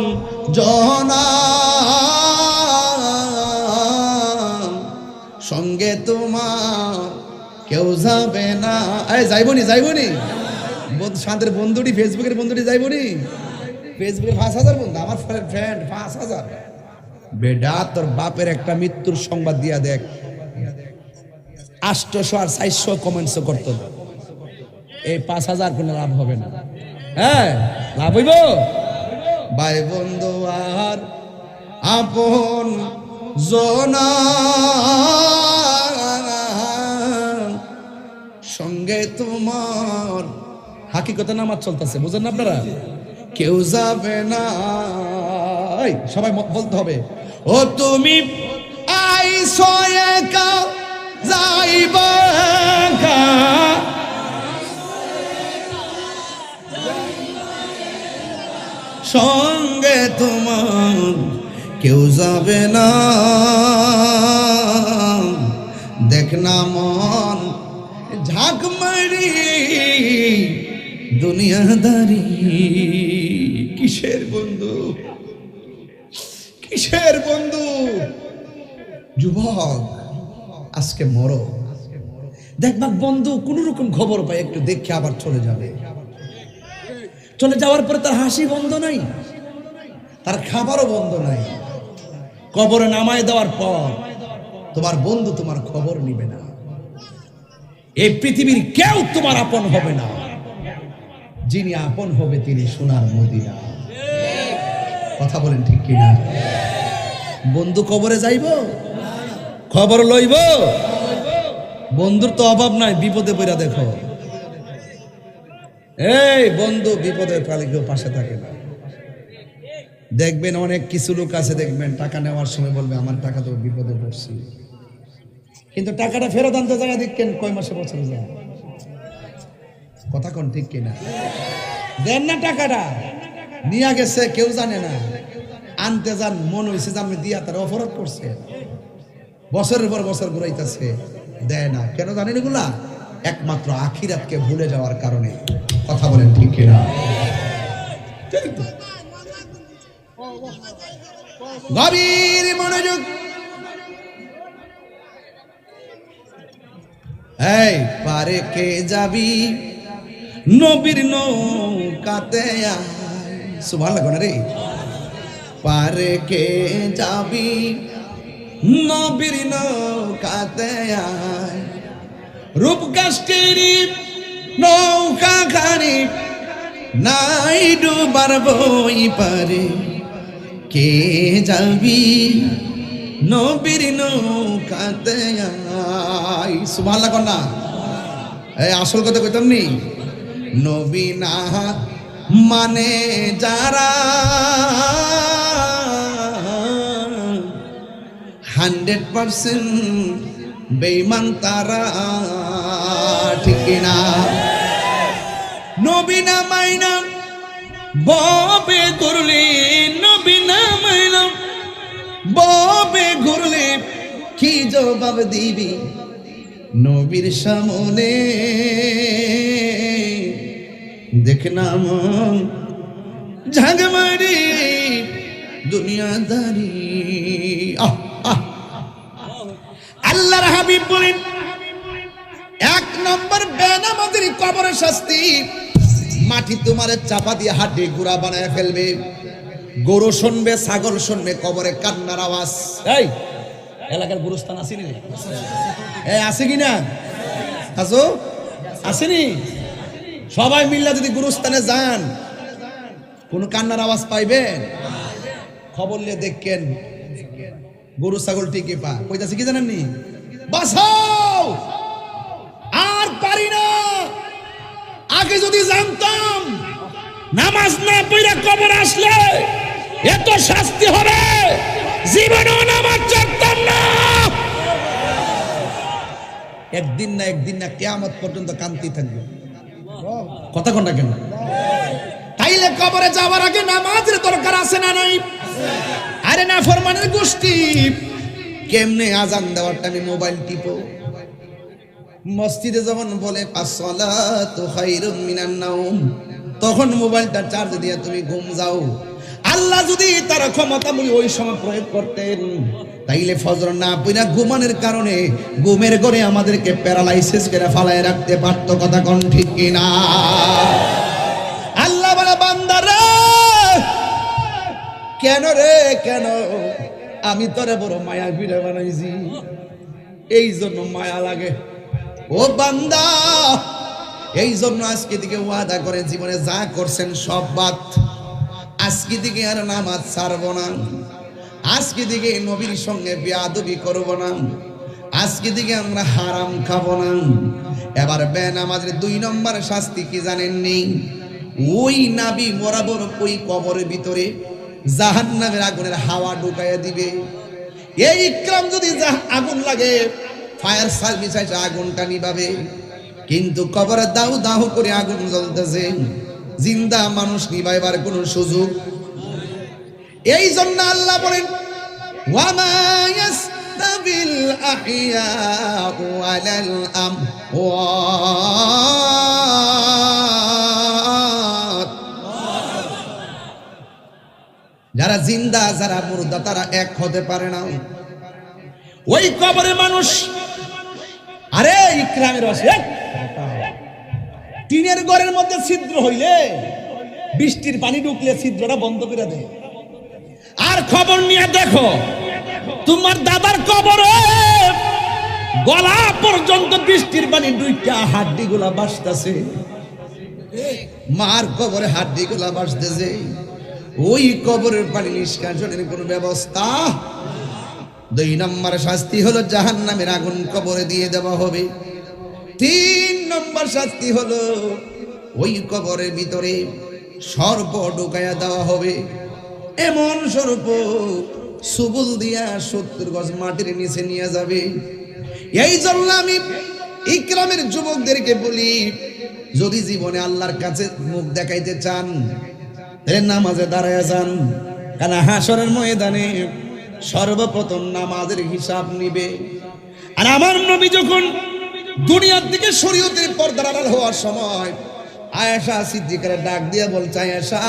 জনা সঙ্গে তোমার কেউ যাবে না। এই যাইবনি যাইবনি শান্তের বন্ধুটি, ফেসবুকের বন্ধুটি যাইবনি। ফেসবুকের 5000 বন্ধু, আমার ফ্রেন্ড 5000। বেডা তোর বাপের একটা মৃত্যুর সংবাদ দিয়া দেখ, 800 আর 400 কমেন্টস করতো। এই 5000 কোনো লাভ হবে না। হ্যাঁ লাভ হইব? ভাই বন্ধু আর আপন জনা সঙ্গে তোমার হাকিকতে নামাজ চলতেছে, বুঝেন না আপনারা? কেউ যাবে না। এই সবাই বলতে হবে, ও তুমি আইছো একা যাইবা একা, সঙ্গে তোমার কেউ যাবে না। দেখ না মন ঝাঁক মারি দুনিয়াদারি। কিসের বন্ধু, কিসের বন্ধু? যুবক আজকে মরো, দেখবা বন্ধু কোন রকম খবর পাই একটু দেখে আবার চলে যাবে। চলে যাওয়ার পরে তার হাসি বন্ধ নাই, তার খাবারও বন্ধ নাই। কবরে নামায় দেওয়ার পর তোমার বন্ধু তোমার খবর নিবে না। এই পৃথিবীর কেউ তোমার আপন হবে না, যিনি আপন হবে তিনি সোনার মদিনা। কথা বলেন ঠিক কিনা? বন্ধু কবরে যাইব, খবর লইব? বন্ধুর তো অভাব নাই, বিপদে পড়া দেখো। এই বন্ধু বিপদের কালে কেউ পাশে থাকে না। দেখবেন অনেক কিছু লোক আছে, দেখবেন টাকা নেওয়ার সময় বলবে আমার টাকা তো বিপদে পড়ছি, কিন্তু টাকাটা ফেরত আনতে জায়গা দেখেন কয় মাসে বছরে যায়। কথা কোন ঠিক কিনা? দেন না টাকাটা, নিয়ে গেছে কেউ জানে না, আনতে যান মন হয়েছে যে আমি দিয়া তারা অপরাধ করছে, বছরের পর বছর ঘুরাইতেছে, দেয় না। কেন জানেন এগুলা? একমাত্র আখিরাতকে ভুলে যাওয়ার কারণে। কথা বলেন ঠিক কিনা? গভীর মনোযোগ। এই পারে কে যাবি নবীর নৌকাতে আয়। সুবহানাল্লাহ রে। পারে কে যাবি নবীর নৌকাতে আয়, রূপগাছের নৌকা খানি নাই ডুবার বই পারে। কে যাবি নবীর নৌকাতে আয়। সুবহানাল্লাহ কন্যা। এই আসল কথা কইতাম নি, নবী না মানে যারা 100% বেঈমান তারা। ঠিক কিনা? নবী না মাইনা ববে ঘুরলি, নবী না মাইনা ববে ঘুরলি কি জবাব দিবি নবীর সামনে? দেখলাম ঝাঁকমারি দুনিয়াদারি। আল্লাহর হাবিব বলেন, এক নম্বর বেনামাজির কবরের শাস্তি, মাটি তোমার চাপা দিয়ে হাড্ডি গুড়া বানায় ফেলবে। গরু শুনবে, ছাগল শুনবে কবরে কান্নার আওয়াজ। এই এলাকার গুরুস্থান আসেনি রে? আছে কিনা? আসো, আসেনি? সবাই মিল্লা যদি গুরুস্থানে যান, কোন কান্নার আওয়াজ পাইবেন? খবর নিয়ে দেখেন গরু ছাগল ঠিকই পা কইতাছে কি জানেননি? বাঁচাও, আর পারি না। আগে যদি জানতাম নামাজ না পড়ে কবর আসলে এত শাস্তি হবে, জীবনেও নামাজ ছাড়তাম না। একদিন না কিয়ামত পর্যন্ত কান্তি থাকবে। কথা কোনটা কেন? তাইলে কবরে যাওয়ার আগে নামাজের দরকার আছে না নাই? আরে না ফরমানের গোষ্ঠী, কেমনে আজান দেওয়ার টাইমে মোবাইল টিপো। মসজিদে যখন বলে আসসালাতু খায়রুম মিনান নাওম, তখন মোবাইলটা চার্জ দিয়ে তুমি ঘুম যাও। আল্লাহ যদি তার ক্ষমতামূলক ওই সময় প্রয়োগ করতেন, তাইলে ফজর না পড়া ঘুমানোর কারণে ঘুমের ঘরে আমাদেরকে প্যারালাইসিস করে ফালায় রাখতে পারতো। কথা কোন ঠিক কিনা? আল্লাহ বলে, বান্দারে কেন রে কেন, আমি তোরে বড় মায়া ভিড়ে বানাইছি, এই জন্য মায়া লাগে। ও বান্দা, এই জন্য আজকে থেকে ওয়াদা করে জীবনে যা করছেন সব বাদ। আজকে থেকে আর নামাজ ছাড়বো না, আজকে থেকে নবীর সঙ্গে বেয়াদবি করবো না, আজকে থেকে আমরা হারাম খাবো না। এবার বেনামাজের 2 নম্বর শাস্তি কি জানেননি? ওই নাবি বরাবর ওই কবরের ভিতরে জাহান্নামের আগুনের হাওয়া ঢুকাইয়া দিবে। এই ইকরাম যদি আগুন লাগে, ফায়ার সার্ভিস এসে আগুনটা নিভাবে, কিন্তু কবরে দাউ দাউ করে আগুন জ্বলতেছে, জিন্দা মানুষ নিভাইবার কোনো সুযোগ। এই জন্য আল্লাহ বলেন, ওয়ামা ইয়াস্তাবিল আহইয়াউ ওয়ালাল আমওয়াত। যারা জিন্দা যারা মুর্দা তারা এক হতে পারে না। ওই কবরে মানুষ, আরে ইকরামের বাসে টিনের ঘরের মধ্যে ছিদ্র হইলে বৃষ্টির পানি ঢুকলে ছিদ্রটা বন্ধ করে দেয়। আর খবর নিয়ে দেখো, তোমার দাদার কবরে গলা পর্যন্ত বৃষ্টির পানি দুইটা হাড্ডি গুলা বাসতেছে, মার কবরে হাড্ডি গুলা বাসতেছে। ওই কবরের পানি নিষ্কাশনের কোন ব্যবস্থা। 2 নম্বর শাস্তি হলো জাহান্নামের আগুন কবরে দিয়ে দেওয়া হবে। 3 নম্বর শাস্তি হলো ওই কবরের ভিতরে সর্প ঢুকাইয়া দেওয়া হবে। এমন সর্প সুবুল দিয়া 70 গজ মাটির নিচে নিয়ে যাবে। এই জন্য আমি ইকরামের যুবকদেরকে বলি, যদি জীবনে আল্লাহর কাছে মুখ দেখাইতে চান, তাহলে নামাজে দাঁড়ায় যান। কারণ হাসরের ময়দানে সর্বপ্রথম নামাজের হিসাব নিবে। আর আমার নবী যখন দুনিয়ার দিকে শরীয়তের পর্দার আড়াল হওয়ার সময় আয়েশা সিদ্দিকার ডাক দিয়ে বলছে, আয়েশা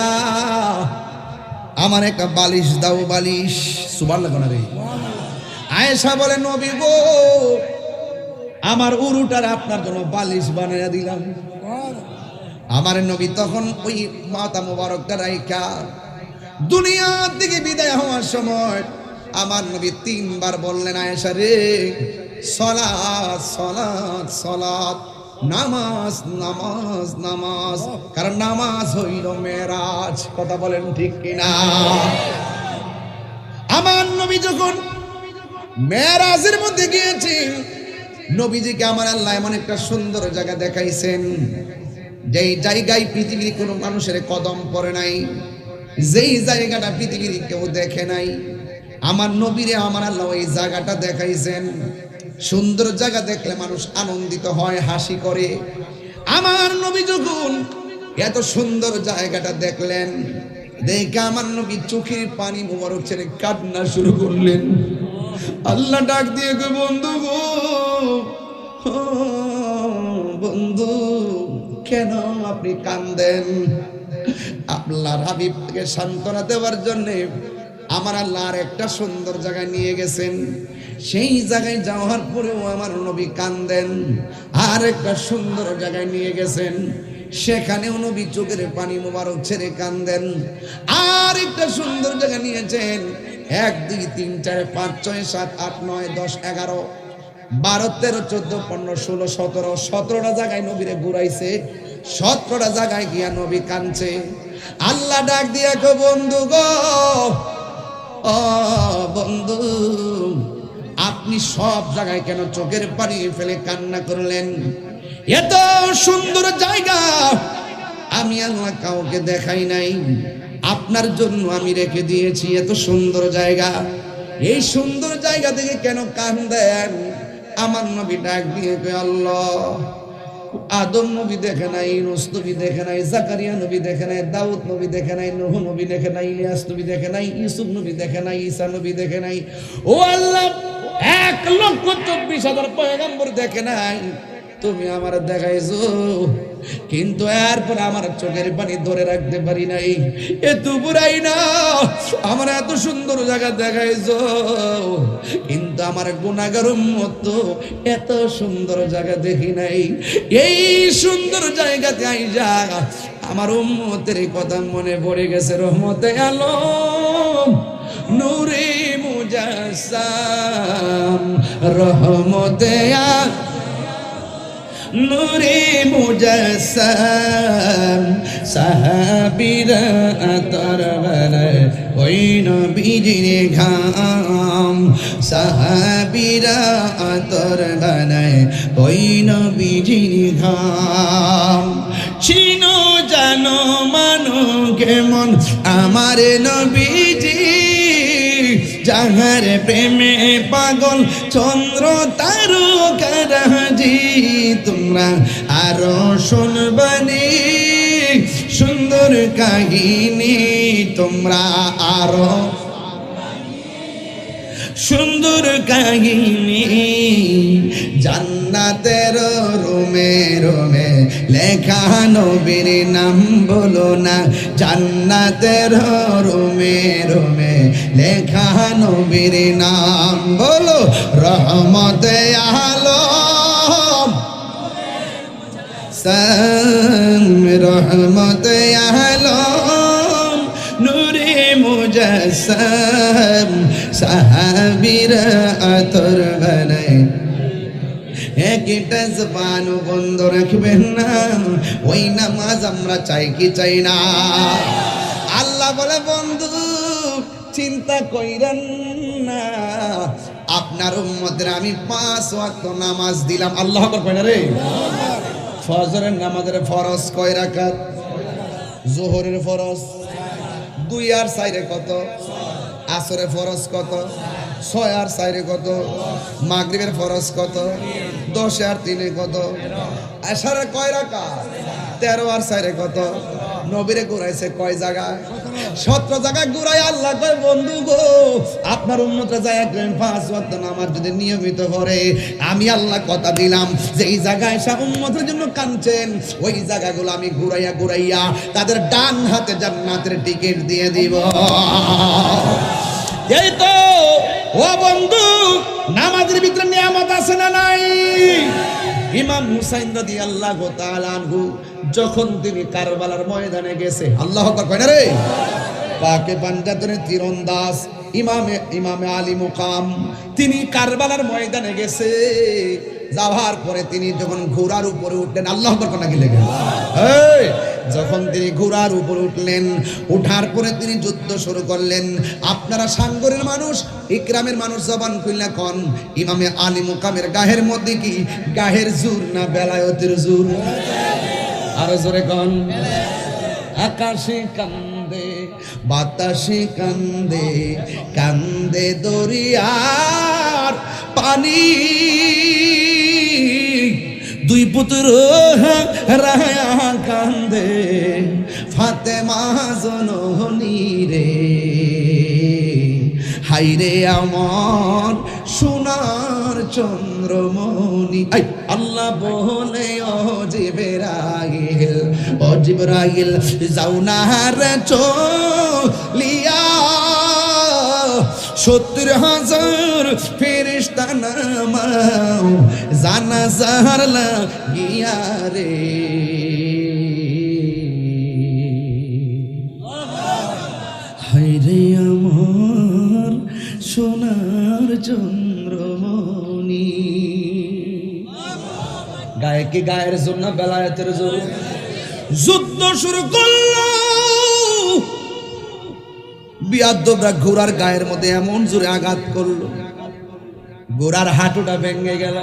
আমার একটা বালিশ দাও, বালিশ। সুবহানাল্লাহ রে। আয়েশা বলে, নবী গো, আমার উরুটার আপনার জন্য বালিশ বানাইয়া দিলাম। আমার নবী তখন ওই মাথা মোবারকটা রাইখা দুনিয়ার দিকে বিদায় হওয়ার সময় আমার নবী 3 বার বললেন, আয়েশা রে, সালাত সালাত সালাত, নামাজ নামাজ নামাজ। কারণ নামাজ হইল মেরাজ। কথা বলেন ঠিক কিনা? আমার নবী যখন মেরাজের মধ্যে গিয়েছে, নবীজিকে আমার আল্লাহ এমন একটা সুন্দর জায়গা দেখাইছেন, যেই জায়গায় পৃথিবীর কোনো মানুষের কদম পড়ে নাই, যেই জায়গাটা পৃথিবীর কেউ দেখে নাই। আমার নবীরে আমার আল্লাহ ওই জায়গাটা দেখাইছেন। সুন্দর জায়গা দেখলে মানুষ আনন্দিত হয়, হাসি করে। আমার নবী যখন এত সুন্দর জায়গাটা দেখলেন, দেখে আমার নবী চোখের পানি মোবারক ছেড়ে কান্না শুরু করলেন। আল্লাহ ডাক দিয়ে গো, বন্ধু গো, বন্ধু কেন আপনি কান্দেন? আল্লাহর হাবিবকে সান্ত্বনা দেওয়ার জন্য আমার আল্লাহ আর একটা সুন্দর জায়গায় নিয়ে গেছেন। সেই জায়গায় যাওয়ার পরেও আমার নবী কান্দেন। আর একটা সুন্দর জায়গায় নিয়ে গেছেন, সেখানেও নবী চোখের পানি মোবারক ছেড়ে কান্দেন। আর একটা সুন্দর জায়গা নিয়েছেন, 1 2 3 4 5 6 7 8 9 10 11 12 13 14 15 16 17 17টা জায়গায় নবীরে ঘুরাইছে। 17টা জায়গায় গিয়া নবী কাঁদছে। আল্লাহ ডাক দিয়া কো, বন্ধু গো, ও বন্ধু, আপনি সব জায়গায় কেন চোখের পানি ফেলে কান্না করলেন? এত সুন্দর জায়গা আমি আল্লাহ কাউকে দেখাই নাই, আপনার জন্য আমি রেখে দিয়েছি। এত সুন্দর জায়গা, এই সুন্দর জায়গা থেকে কেন কান্দেন? আমার নবী ডাক দিয়ে কয়, আল্লাহ, আদম নবী দেখে নাই, ইউনূস নবী দেখে নাই, জাকারিয়া নবী দেখে নাই, দাউদ নবী দেখে নাই, নূহ নবী দেখে নাই, ইলিয়াস নবী দেখে নাই, ইউসুফ নবী দেখে নাই, ঈসা নবী দেখে নাই। ও আল্লাহ, 1,24,000 পয়গম্বর দেখে নাই, তুমি আমার দেখাইছো, কিন্তু এরপর আমার চোখের পানি ধরে রাখতে পারি নাই। এত বুড়াই না, আমার এত সুন্দর জায়গা দেখাইছো, কিন্তু আমার গুনাহগার উম্মত তো এত সুন্দর জায়গা দেখি নাই। এই সুন্দর জায়গাতে আইজা আমার উম্মতের কথা মনে পড়ে গেছে। রহমতে আলম নূরে মুজাসসাম, রহমতে নূরে মুজাসসাম, সাহাবীরা আতর বানায় ওই নবীজির ঘাম, সাহাবীরা আতর বানায় ওই নবীজির ঘাম। চিনো জানো মানো কেমন আমার নবীজি, যাহার প্রেমে পাগল চন্দ্র তারকারাজি। তোমরা আরো শুনবানি সুন্দর কাহিনী, তোমরা আরো সুন্দর কাহিনী। জান্নাতের রুমে রুমে লেখা নবীর নাম বলো না, জান্নাতের রুমে রুমে লেখা নবীর নাম বলো। রহমতে আলম, রহমতে আলম নূরে মুজাসসাম, সাহাবীরা আতর বানায়। একটা জবান বন্ধ রাখবেন না, ওই নামাজ আমরা চাই কি চাই না? আল্লাহ বলে, বন্ধু চিন্তা কইরেন না, আপনার উম্মতের আমি 5 ওয়াক্ত নামাজ দিলাম। আল্লাহু আকবার কয় না রে? ফজরের নামাজের ফরজ কয় রাকাত? যোহরের ফরজ 2 আর 4 কত? আসরের ফরজ কত? 6 আর 4 কত? মাগরিবের ফরজ কত? 10 আর 3 কত? এশারের কয় রাকাত? 13 আর 4 কত? নবীরে ঘুরাইছে কয় জায়গায়? 17 জায়গায় ঘুরাই। আল্লাহ কয়, বন্ধু গো, আপনার উম্মতরা যায় 5 ওয়াক্ত নামাজ যদি নিয়মিত করে, আমি আল্লাহ কথা দিলাম যে এই জায়গায় সব উম্মতের জন্য কাঁদছেন, ওই জায়গাগুলো আমি ঘুরাইয়া ঘুরাইয়া তাদের ডান হাতে জান্নাতের টিকিট দিয়ে দিব। এই তো ও বন্ধু, নামাজের ভিতরে নিয়ামত আছে না নাই? ইমাম হুসাইন রাদিয়াল্লাহু তাআলা আনহু যখন তিনি কারবালার ময়দানে গেছে, আল্লাহু আকবার কয় না রে? পাকে পাঞ্জাতনের তীরন্দাজ ইমামে আলী মুকাম, তিনি কারবালার ময়দানে গেছে। যাওয়ার পরে তিনি যখন ঘোড়ার উপরে উঠলেন, আল্লাহু আকবার কোন নাকি লেগে, যখন তিনি ঘোড়ার উপরে উঠলেন, উঠার পরে তিনি যুদ্ধ শুরু করলেন। আপনারা সাঙ্গরের মানুষ, ইকরামের মানুষ, জবান খুলনা কোন ইমামে আলী মুকামের গাহের মধ্যে কি গাহের জোর না বেলায়েতের জোর? আর জোরে কোন? আকাশে কান্দে বাতাসে কান্দে, কান্দে দরিয়ার পানি, 2 পুত্র রায়া কান্দে ফাতেমা জননী রে। হাইরে আমার সোনার চন্দ্রমণি, আল্লাহ বলে ও জিবরাইল, জিবরাইল যাও না রে চলিয়া 70,000 ফেরেশতা নামাও জানাজার লাগিয়া রে। হায়রে আমার সোনার চন্দ্রমণি। গায়কে গায়ের জন্য বেলায়েতের জন্য যুদ্ধ শুরু করলো। বিয়াদ্দবরা ঘোড়ার গায়ের মধ্যে এমন জোরে আঘাত করলো, ঘোড়ার হাঁটুটা ভেঙে গেল।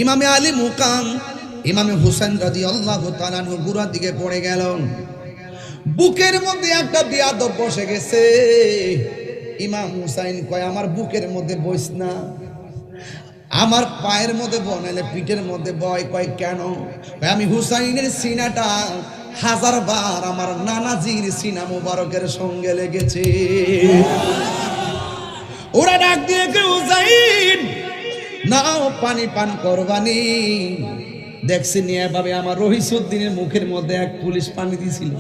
ইমামে আলী মুকাম ইমামে হুসেন রাদিয়াল্লাহু তাআলা আনহু ঘোড়ার দিকে পড়ে গেল। বুকের মধ্যে একটা বিয়াদব বসে গেছে। ইমাম হুসাইন কয় আমার বুকের মধ্যে বইস না, আমার পায়ের মধ্যে বনাইলে পিঠের মধ্যে বয়। কয় কেন? আমি হুসাইনের সিনাটা 1000 বার আমার নানাজির সিনা মুবারকের সঙ্গে লেগেছে। ওরা ডাক দিয়ে হুসাইন নাও পানি পান করবানি। দেখছি নিয়ে ভাবে আমার রহিসউদ্দিনের মুখের মধ্যে এক পুলিশ পানি দিছিল,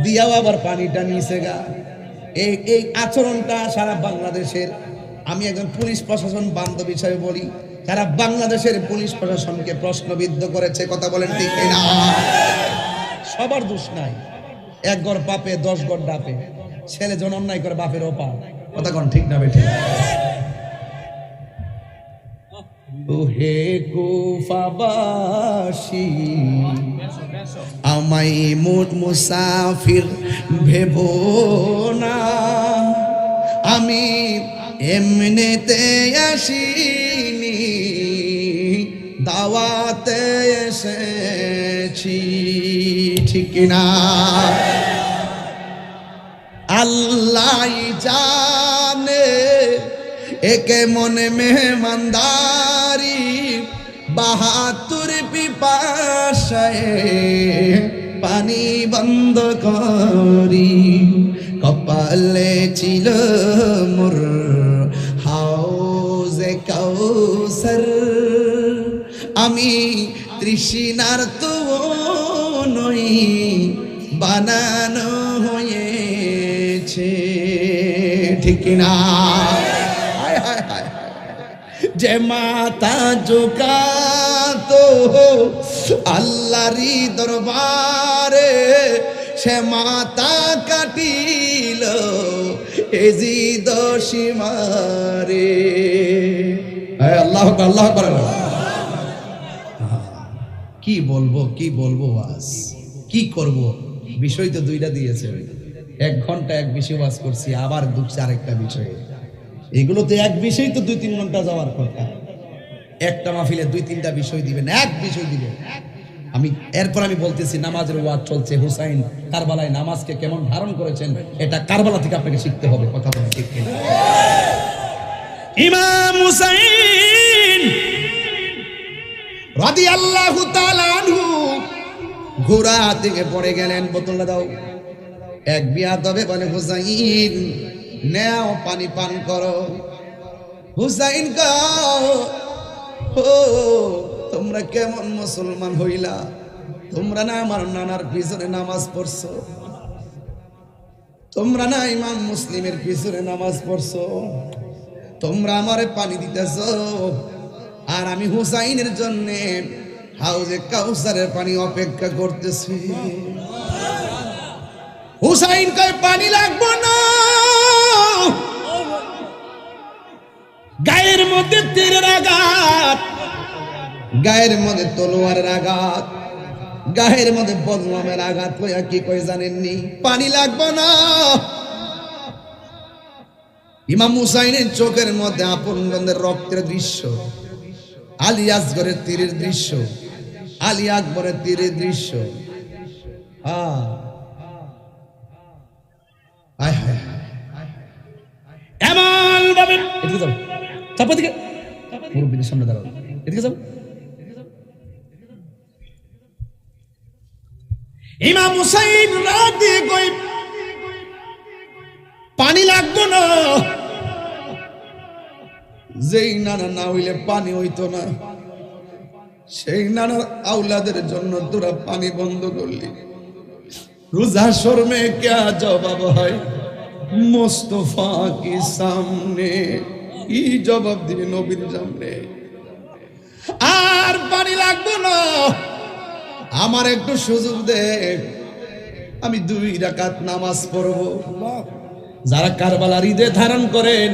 দিয়াও আবার পানিটা নিয়েছে গা। এই আচরণটা সারা বাংলাদেশের, আমি একজন পুলিশ প্রশাসন বান্ধব হিসাবে বলি, সারা বাংলাদেশের পুলিশ প্রশাসনকে প্রশ্নবিদ্ধ করেছে। কথা বলেন ঠিক না? সবার দোষ নাই, এক গড় পাপে 10 গড় ডাপে। ছেলে জন অন্যায় করে বাপের ওপা। কথা কোন ঠিক না বেঠিক? ওহে কুফাবাসী আমাই মোট মুসাফির ভেবো না, আমি এমনিতে আসিনি, দাওয়াতে এসেছি। ঠিক না? আল্লাহ জানে একে মনে মেহমানদারি, 72 পিপাসায় পানি বন্ধ করি। কপালে ছিল মোর হাউজে কাউসার, আমি তৃষ্ণার তো নই, বানানো হয়েছে। ঠিক না? যে মাতা ঝুঁকাতো আল্লাহরি দরবারে, সে মাতা কাটিল এজিদ সীমারে। আল্লাহ আল্লাহ করে। কি বলবো কি বলবো, আজ কি করব? বিষয় তো দুইটা দিয়েছে, 1 ঘন্টা এক বিষয় ওয়াজ করছি, আবার ঢুকছে আরেকটা বিষয়ে। এগুলো তো এক বিষয় তো 2-3 ঘন্টা যাওয়ার কথা। একটা মাহফিলে 2-3টা বিষয় দিবেন, এক বিষয় দিবেন। এরপর আমি বলতেছি নামাজের ওয়াজ চলছে। হুসাইন কারবালায় নামাজকে কেমন ধারণ করেছেন, এটা কারবালা থেকে আপনাকে শিখতে হবে। কথা বলেন ঠিক কিনা? ইমাম হুসাইন রাদিয়াল্লাহু তাআলা আনহু ঘোড়া থেকে পড়ে গেলেন। বোতলটা দাও। এক বিয়াদবে বলে হুসাইন নাও পানি পান করো। হুসাইন কও ও তোমরা কেমন মুসলমান হইলা? তোমরা না আমার নানার পিছনে নামাজ পড়ছো, তোমরা না ইমাম মুসলিমের পিছনে নামাজ পড়ছো, তোমরা আমারে পানি দিতেছো, আর আমি হুসাইনের জন্য হাউজে কাউসারের পানি অপেক্ষা করতেছি। হুসাইন কয় পানি লাগবো না, গায়ের মধ্যে তীরের আঘাত, গায়ের মধ্যে তলোয়ারের আঘাত, গায়ের মধ্যে বদনামের আঘাত। কইয়া কি কই জানেননি? পানি লাগবো না। ইমাম হুসাইনের চোখের মধ্যে আপনজনদের রক্তের দৃশ্য, আলী আসগরের তীরের দৃশ্য, আলী আকবরের তীরের দৃশ্য। এমন ভাবে এদিকে যাও, চাপা দিকে, মুরব্বীদের সামনে দাঁড়াও, এদিকে যাও। ইমাম হুসাইন রাতে কই পানি লাগবো না, যেই না না হইলে পানি হইতো না। সেই নানার আওলাদের জন্য তোরা পানি বন্ধ করলি, রোজা শর্মে क्या জবাব হয় মুস্তফা কি সামনে, কি জবাব দিবে নবীর সামনে? আর পানি লাগবে না, আমার একটু সুযোগ দে, আমি 2 রাকাত নামাজ পড়ব। যারা কারবালার ঈদে ধারণ করেন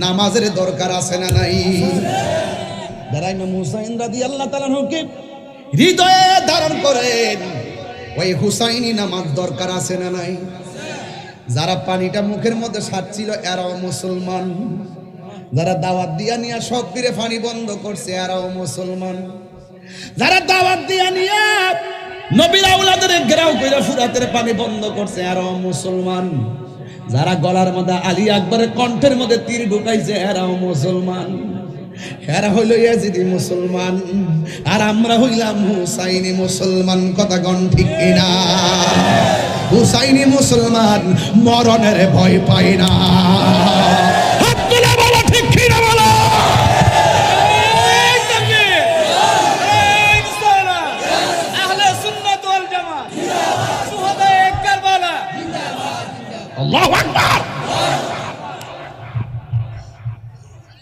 নামাজের দরকার আছে না নাই? যারা ইমাম হুসাইন রাদিয়াল্লাহু তাআলা কে হৃদয়ে ধারণ করেন ওই হুসাইনি নামাজ দরকার আছে না নাই? যারা পানিটা মুখের মধ্যে সারছিল এরাও মুসলমান, যারা দাওয়াত দিয়া নিয়া সব দিরে পানি বন্ধ করছে এরাও মুসলমান, যারা দাওয়াত দিয়া নিয়া নবীর আওলাদের ঘেরাও কইরা ফুরাতের পানি বন্ধ করছে এরাও মুসলমান, যারা গলার মধ্যে আলী আকবরের কণ্ঠের মধ্যে তীর ঢুকাইছে এরাও মুসলমান। এরা হইল ইয়াজিদি মুসলমান, আর আমরা হইলাম হুসাইনি মুসলমান। কথা কোন ঠিক কিনা? হুসাইনি মুসলমান, মরণের ভয় পায় না। হাত তুলে বলো ঠিক কিনা বলো। আহলে সুন্নাত ওয়াল জামাত, শুহাদায়ে কারবালা, আল্লাহু আকবার।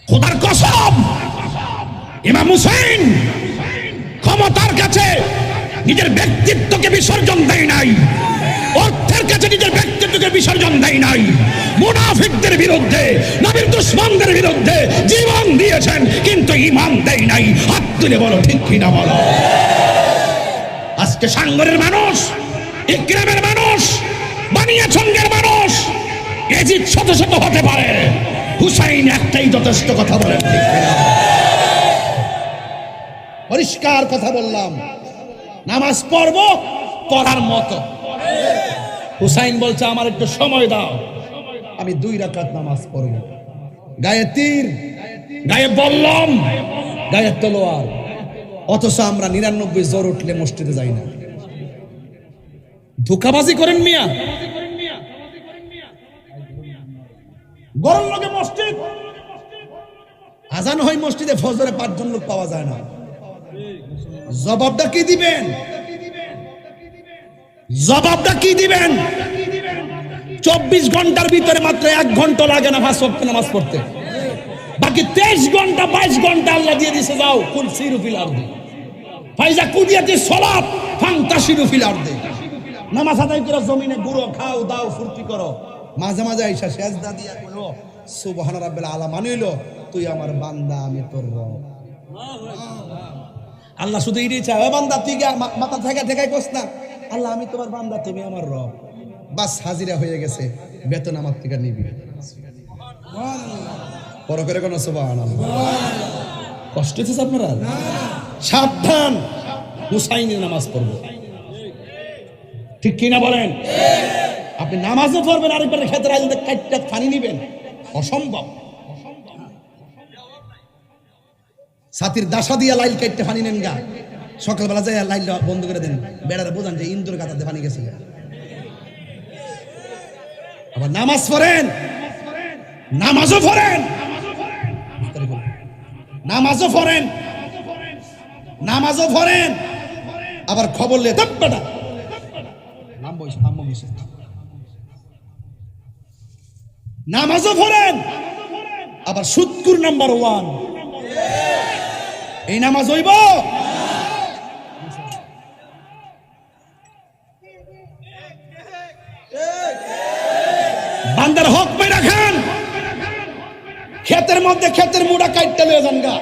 খোদার কসম, ইমাম হুসাইন ক্ষমতার কাছে নিজের ব্যক্তিত্বকে বিসর্জন দেয় নাই, অর্থের কাছে নিজের ব্যক্তিত্বকে বিসর্জন দেয় নাই। মুনাফিকদের বিরুদ্ধে, নবীর দুশমনদের বিরুদ্ধে জীবন দিয়েছেন, কিন্তু ঈমান দেয় নাই। হাত তুলে বলো ঠিক কিনা বলো। আজকে সাঙ্গরের মানুষ, ইকরামের মানুষ, বানিয়াচঙ্গের মানুষ এজিদ শত শত হতে পারে, হুসাইন একটাই যথেষ্ট। কথা বলেন ঠিক কিনা? পরিষ্কার কথা বললাম, নামাজ পড়ব পড়ার মতো। হুসাইন বলছে আমার একটু সময় দাও, আমি 2 রাকাত নামাজ পড়ব। গায়ে তীর, গায়ে বল্লম, গায়ে তলোয়ার, অথচ আমরা 99 জ্বর উঠলে মসজিদে যাই না। ধোঁকাবাজি করেন মিয়া, গরম লোকে মসজিদ, আজান হয় মসজিদে, ফজরে 5 জন লোক পাওয়া যায় না। জবাবটা কি দিবেন? জবাবটা কি দিবেন? 24 ঘন্টার ভিতরে মাত্র 1 ঘন্টা লাগে না 5 ওয়াক্ত নামাজ পড়তে, বাকি 23 ঘন্টা 22 ঘন্টা আল্লাহ দিয়ে দিছে। যাও কুল সিরু ফিল আরদি ফাইজা কুদিয়াতি সালাত ফান্তাশিরু ফিল আরদি, নামাজ আদায় করে জমিনে ঘুরো, খাও দাও, ফুর্তি করো। মাঝে মাঝে আইসা সেজদা দিয়া কইলো সুবহান রাব্বিল আলা, মানিল তুই আমার বান্দা, আমি তোর রব। আল্লাহ শুধু এটাই চায়, ও বান্দা তুই মাথা থেকে ঠেকাই কস না, আল্লাহ আমি তোমার বান্দা, তুমি আমার রব। বাস হাজিরা হয়ে গেছে, বেতন আমার থেকে নিবি। বড় করে কোন সুবহানাল্লাহ। কষ্ট হচ্ছে আপনারা? সাবধান, হুসাইনের নামাজ পড়ব, ঠিক কিনা বলেন? আপনি নামাজও পড়বেন, আরেকবার খেতে রাখলে কাটটা পানি নিবেন, অসম্ভব। সাথীর দাসা দিয়া লাইল কাটতে পানি নেন গা, সকালবেলা যাই লাইল বন্ধ করে দেন, বেড়ারা বোঝান যে ইন্দুর কাটাতে পানি গেছে। আবার নামাজ পড়েন, নামাজও পড়েন, নামাজও পড়েন, নামাজও পড়েন, আবার খবর লে বেটা নাম বইছে, নাম বইছে, নামাজও পড়েন, আবার সুৎকুর নাম্বার 1। এই নামাজ হইব? বান্দার হক পাই রাখেন, ক্ষেতের মধ্যে ক্ষেতের মুড়া কাটতে লয়ে যান গা,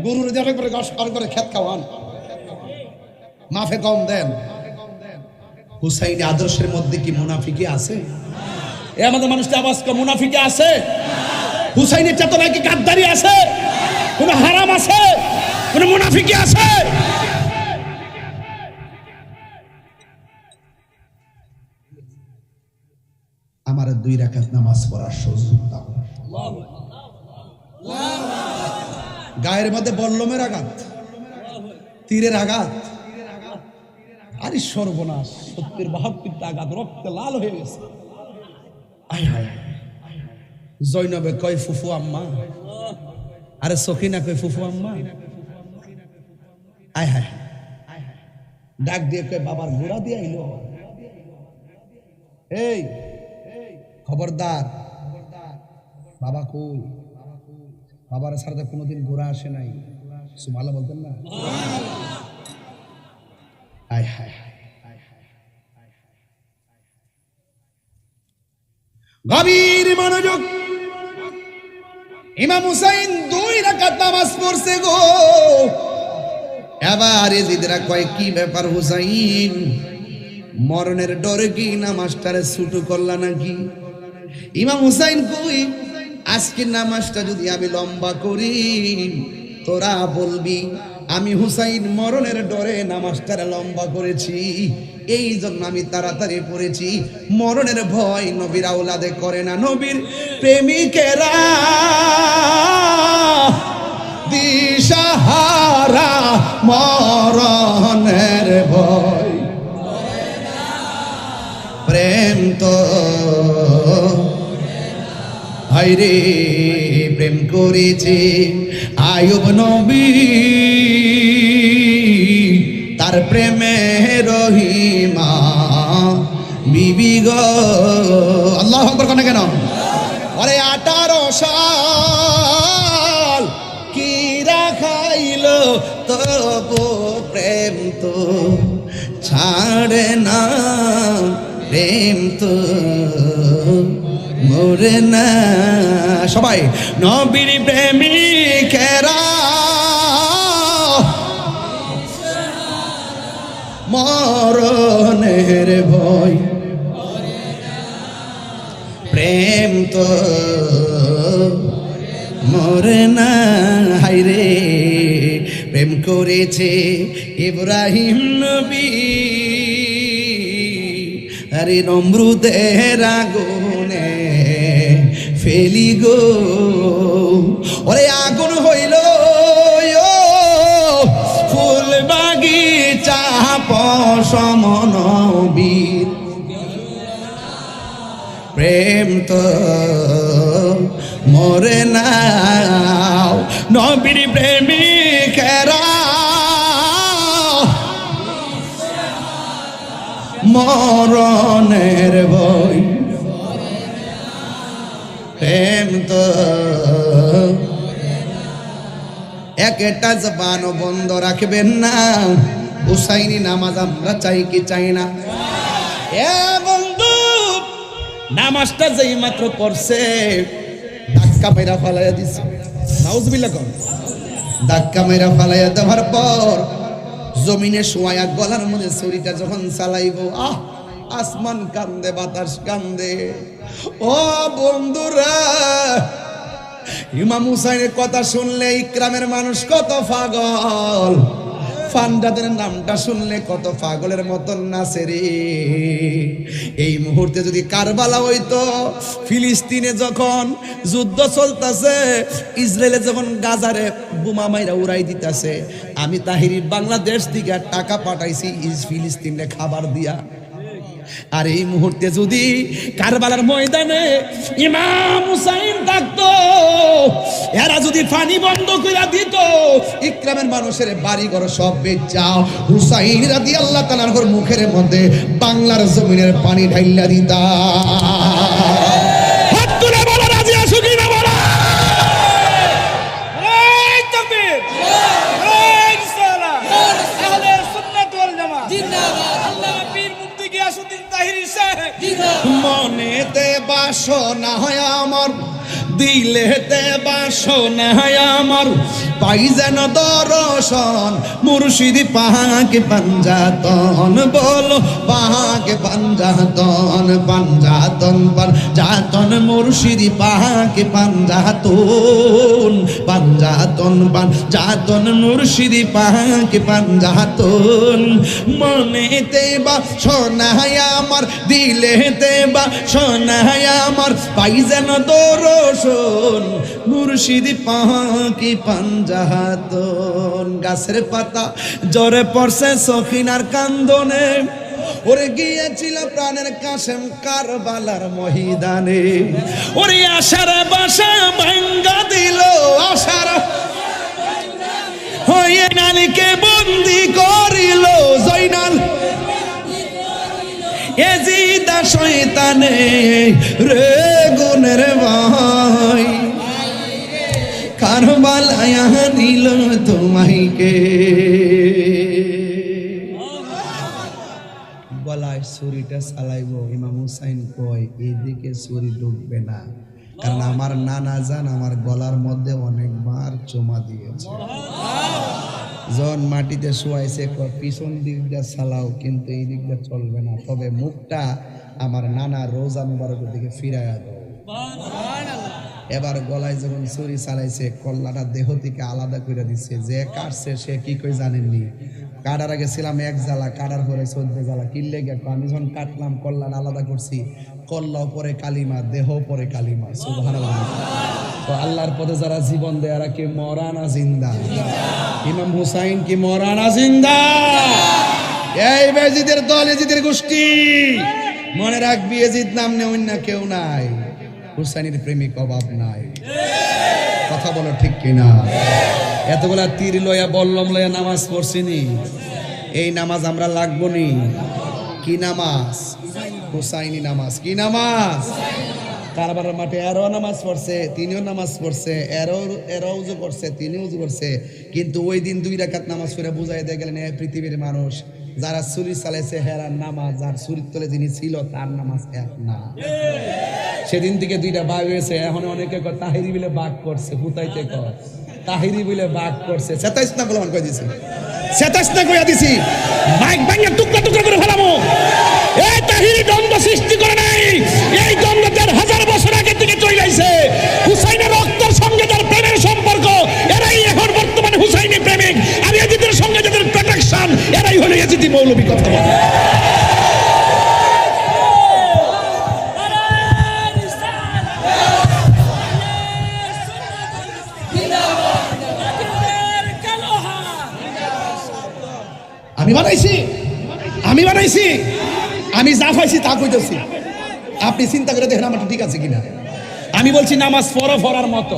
গরুর দিয়ে করে গসকার করে ক্ষেত খাওয়ান, মাফে কম দেন। হুসাইনি আদর্শের মধ্যে কি মুনাফিকি আছে? এ আমাদের মানুষটা আওয়াজ করে, মুনাফিকি আছে? হুসাইনের চেতনায় কি গাদ্দারি আছে? কোন হারাম আছে? কোন মুনাফিকি আছে? আমার 2 রাকাত নামাজ পড়ার সুযোগ দাও। গায়ের মধ্যে বল্লমের আঘাত, তীরের আঘাত, আরে সর্বনাশ, 70-72টা আঘাত, রক্তে লাল হয়ে গেছে। আয় হায়, জৈনবে কয় ফুফু আম্মা, আরে সখিনা কয় ফুফু আম্মা, আয় হায় ডাক দিয়ে কয় বাবার গোড়া দিয়ে আইলো। এই খবরদার, বাবা কই? বাবার সাথে কোনোদিন গোড়া আসে নাই। সুবহানাল্লাহ বলতেন না? আয় হায় গভীর মনোযোগ। ইমাম হুসাইন 2 রাকাত নামাজ পড়ছে গো। এবার এজিদরা কয় কি ব্যাপার হুসাইন, মরণের ডরে কি নামাজটারে ছুটু করলা নাকি? ইমাম হুসাইন কই, আজকে নামাজটা যদি আমি লম্বা করি তোরা বলবি আমি হুসাইন মরণের ডরে নামাজটারে লম্বা করেছি, এই জন্য আমি তাড়াতাড়ি পড়েছি। মরণের ভয় নবীর আওলাদে করে না, নবীর প্রেমিকেরা দিশাহারা মরণের ভয়। প্রেম তো হায়রে প্রেম করেছে আয়ুব নবী, তার প্রেমে রহিমা বিবি গো। আল্লাহু আকবার কোন কেন? আরে 18 সাল কি রাখাইল তবু প্রেম তো ছাড়ে না, প্রেম তো মরে না। সবাই নবীর প্রেমিকেরা মরণের ভয়, প্রেম তো মরে না। হায়রে প্রেম করেছে ইব্রাহিম নবী, আরে নমরুদের আগুনে ফেলি গো। ওরে আগুন হইল ফুল বাগিচা পশম নবীর, প্রেম তো মরে না। নবীর প্রেমিকেরা মরণের ভয়, প্রেম তো একটা জবানও বন্ধ রাখবেন না। হুসাইনি নামাজ আমরা চাই কি চাই না? এ বন্ধু, নামাজটা যেই মাত্র পড়ছে ধাক্কা মেরা ফালাইয়া দিছে। নাউজুবিল্লাহ কোন? ধাক্কা মেরা ফালাইয়া দেওয়ার পর জমিনে শোয়া গলার মধ্যে ছুরিটা যখন চালাইবো, আসমান কান্দে, বাতাস কান্দে। ও বন্ধুরা, ইমাম হুসাইনের কথা শুনলে ইকরামের মানুষ কত পাগল, ফান্ডাদের নামটা শুনলে কত পাগলের মতন নাচে রে। এই মুহূর্তে যদি কারবালা হইতো, ফিলিস্তিনে যখন যুদ্ধ চলতেছে, ইসরায়েলে যখন গাজারে বোমা মাইরা উড়াই দিতেছে, আমি তাহিরি বাংলাদেশ থেকে টাকা পাঠাইছি ফিলিস্তিনে খাবার দিয়া। আর এই মুহূর্তে যদি কারবালার ময়দানে ইমাম হুসাইন থাকতো, এরা যদি পানি বন্ধ করে দিত, ইকরামের মানুষের বাড়ি ঘর সব বেচা হুসাইন রাদিয়াল্লাহু তাআলার মুখের মধ্যে বাংলার জমিনের পানি ঢাইলা দিতা। হাত তুলে বলো রাজি আছো কি না বলো? এই তাকবীর, এই রিসালাত, আহলে সুন্নাত ওয়াল জামাত জিন্দাবাদ। আল্লামা পীর মুফতি গিয়াসউদ্দিন তাহিরি সাহেব জিন্দাবাদ। মনেতে বাসনা হয় আমার, দিলেতে বাসনা হয় আমার, পাই যেন দর্শন মুর্শিদ পাহাকে পাঞ্জাতন। বলো পাহাকে পাঞ্জাতন, পাঞ্জাতন পাঞ্জাতন মুর্শিদ পাহাকে পাঞ্জাতন, পাঞ্জাতন পাঞ্জাতন মুর্শিদ পাহাকে পাঞ্জাতন। মনেতে বাসনা হয় আমার, দিলেতে বাসনা হয় আমার, পাই যেন দর্শন মুর্শিদ পাহাকে পাঞ্জাতন। গাছের পাতা জ্বরে পড়ছে সখিনার কান্দনে, ওরে গিয়েছিল প্রাণের কাশেম কারবালার ময়দানে। ওরে আশার বাসা ভাঙ্গা দিল, আশার জয়নালকে বন্দি করিল জয়নাল এজিদা শয়তানে রে গুনের ভাই কারবালায় নিল তোমাইকে গলায় ছুরিটা চালাইবো ইমাম হুসাইন কয় এদিকে ছুরি ঢুকবে না, কারণ আমার নানা জান আমার গলার মধ্যে অনেকবার চুমা দিয়েছে। জন মাটিতে শুয়াইছে পিছন দিকটা চালাও, কিন্তু এই দিকটা চলবে না, তবে মুখটা আমার নানা রোজা মুবারকের দিকে ফিরাইয়া দাও। এবার গলায় যখন ছুরি চালাইছে কল্লাটা দেহ থেকে আলাদা করে দিচ্ছে। যে কাটছে সে কি কই জানেননি, কাটার আগে ছিলাম এক জ্বালা, কাটার পরে 14 জ্বালা। কিনলে গেছো আমি যখন কাটলাম কল্লাটা আলাদা করছি, কল্লাও পরে কালিমা, দেহ পরে কালিমা। সুবহানাল্লাহ। তো আল্লাহর পথে যারা জীবন দেয় এরা কি মরা না জিন্দা? ইমাম হুসাইন কি মরা না জিন্দা? এই বেজিদের দল, এজিদের গোষ্ঠী, মনে রাখবি এজিদ নাম নেই অন্য কেউ নাই, হুসাইনের প্রেমিক অভাব নাই। কথা বলো ঠিক কিনা? এতগুলা তীর লইয়া বল্লম লইয়া নামাজ পড়ছিনি, এই নামাজ আমরা লাগবো নি? কি নামাজ? হুসাইনি নামাজ। কি নামাজ? কারবারের মাঠে এরও নামাজ পড়ছে, তিনিও নামাজ পড়ছে, এরও উজু করছে, তিনিও উজু করছে, কিন্তু ওই দিন 2 রাকাত নামাজ পড়ে বুঝাই দিয়ে গেলেন এই পৃথিবীর মানুষ যারা ছুরি চালাইছে হেরার নামাজ, যার ছুরির তলে যিনি ছিল তার নামাজ এক না। সেদিন থেকে 2টা বাঘ হয়েছে। এখন অনেকে কয় তাহিরি বলে বাঘ করছে, হুতাইতে কয় তাহিরি বলে বাঘ করছে। 27 না গোলাম কই দিছি, 27 না কইয়া দিছি, মাইক ভাঙা টুকরা টুকরা করে ফেলামু। এই তাহিরি দ্বন্দ্ব সৃষ্টি করে নাই, এই দ্বন্দ্ব 1000 বছর আগে থেকে চলে আইছে। হুসাইনের রক্তের সঙ্গে যার প্রেমের সম্পর্ক, এরাই এখন বর্তমানে হুসাইনি প্রেমিক। আর এজিদের সঙ্গে যাদের প্রোটেকশন, এরাই হলো এজিদি মৌলবী। কথা বলে আমি বানাইছি, আমি যা পাইছি তা কইতেছি। আপনি চিন্তা করে দেখেন আমার ঠিক আছে কিনা। আমি বলছি নামাজ পড়ার মতো,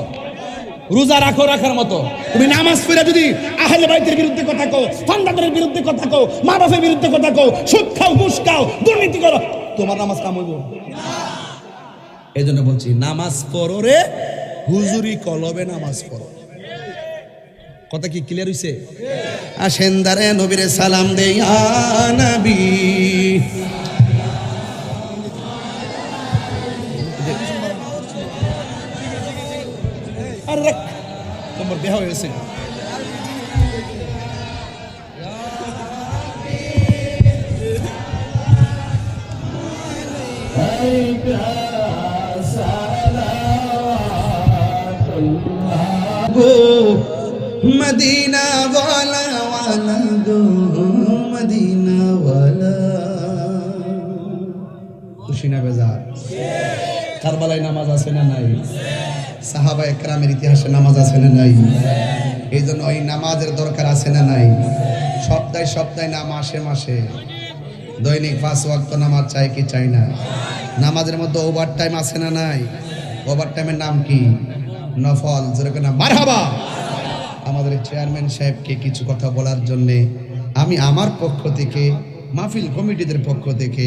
রোজা রাখার মতো। তুমি নামাজ পড়ে যদি আহলে বাইতের বিরুদ্ধে কথা কও, সন্তানদের বিরুদ্ধে কথা কও, মা বাপের বিরুদ্ধে কথা কও, সুদ খাও, ঘুষ খাও, দুর্নীতি করো, তোমার নামাজ কাম হইব? এই জন্য বলছি নামাজ পড়ো রে, হুজুরি কলবে নামাজ পড়ো। কথা কি ক্লিয়ার হইছে? আসেন দারে নবীরে সালাম দেই আ নবী। আর রাখ তোমার দেহ হয়েছে। মদিনা ওয়ালা ওয়ালা গো মদিনা ওয়ালা। খুশি না বেজার? কারবালায় নামাজ আছে না নাই? সাহাবায়ে কেরামের ইতিহাসে নামাজ আছে না নাই? এই জন্য ওই নামাজের দরকার আছে না নাই? সপ্তাহে না মাসে মাসে দৈনিক 5 ওয়াক্ত নামাজ চাই কি চাই না? নামাজের মধ্যে ওভার টাইম আছে না নাই? ওভার টাইমের নাম কি? নফল। যেরকম না মারহাবা। আমাদের চেয়ারম্যান সাহেবকে কিছু কথা বলার জন্যে আমি আমার পক্ষ থেকে, মাহফিল কমিটিদের পক্ষ থেকে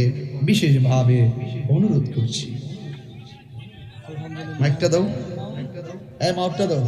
বিশেষভাবে অনুরোধ করছি। মাইকটা দাও, মাইকটা দাও।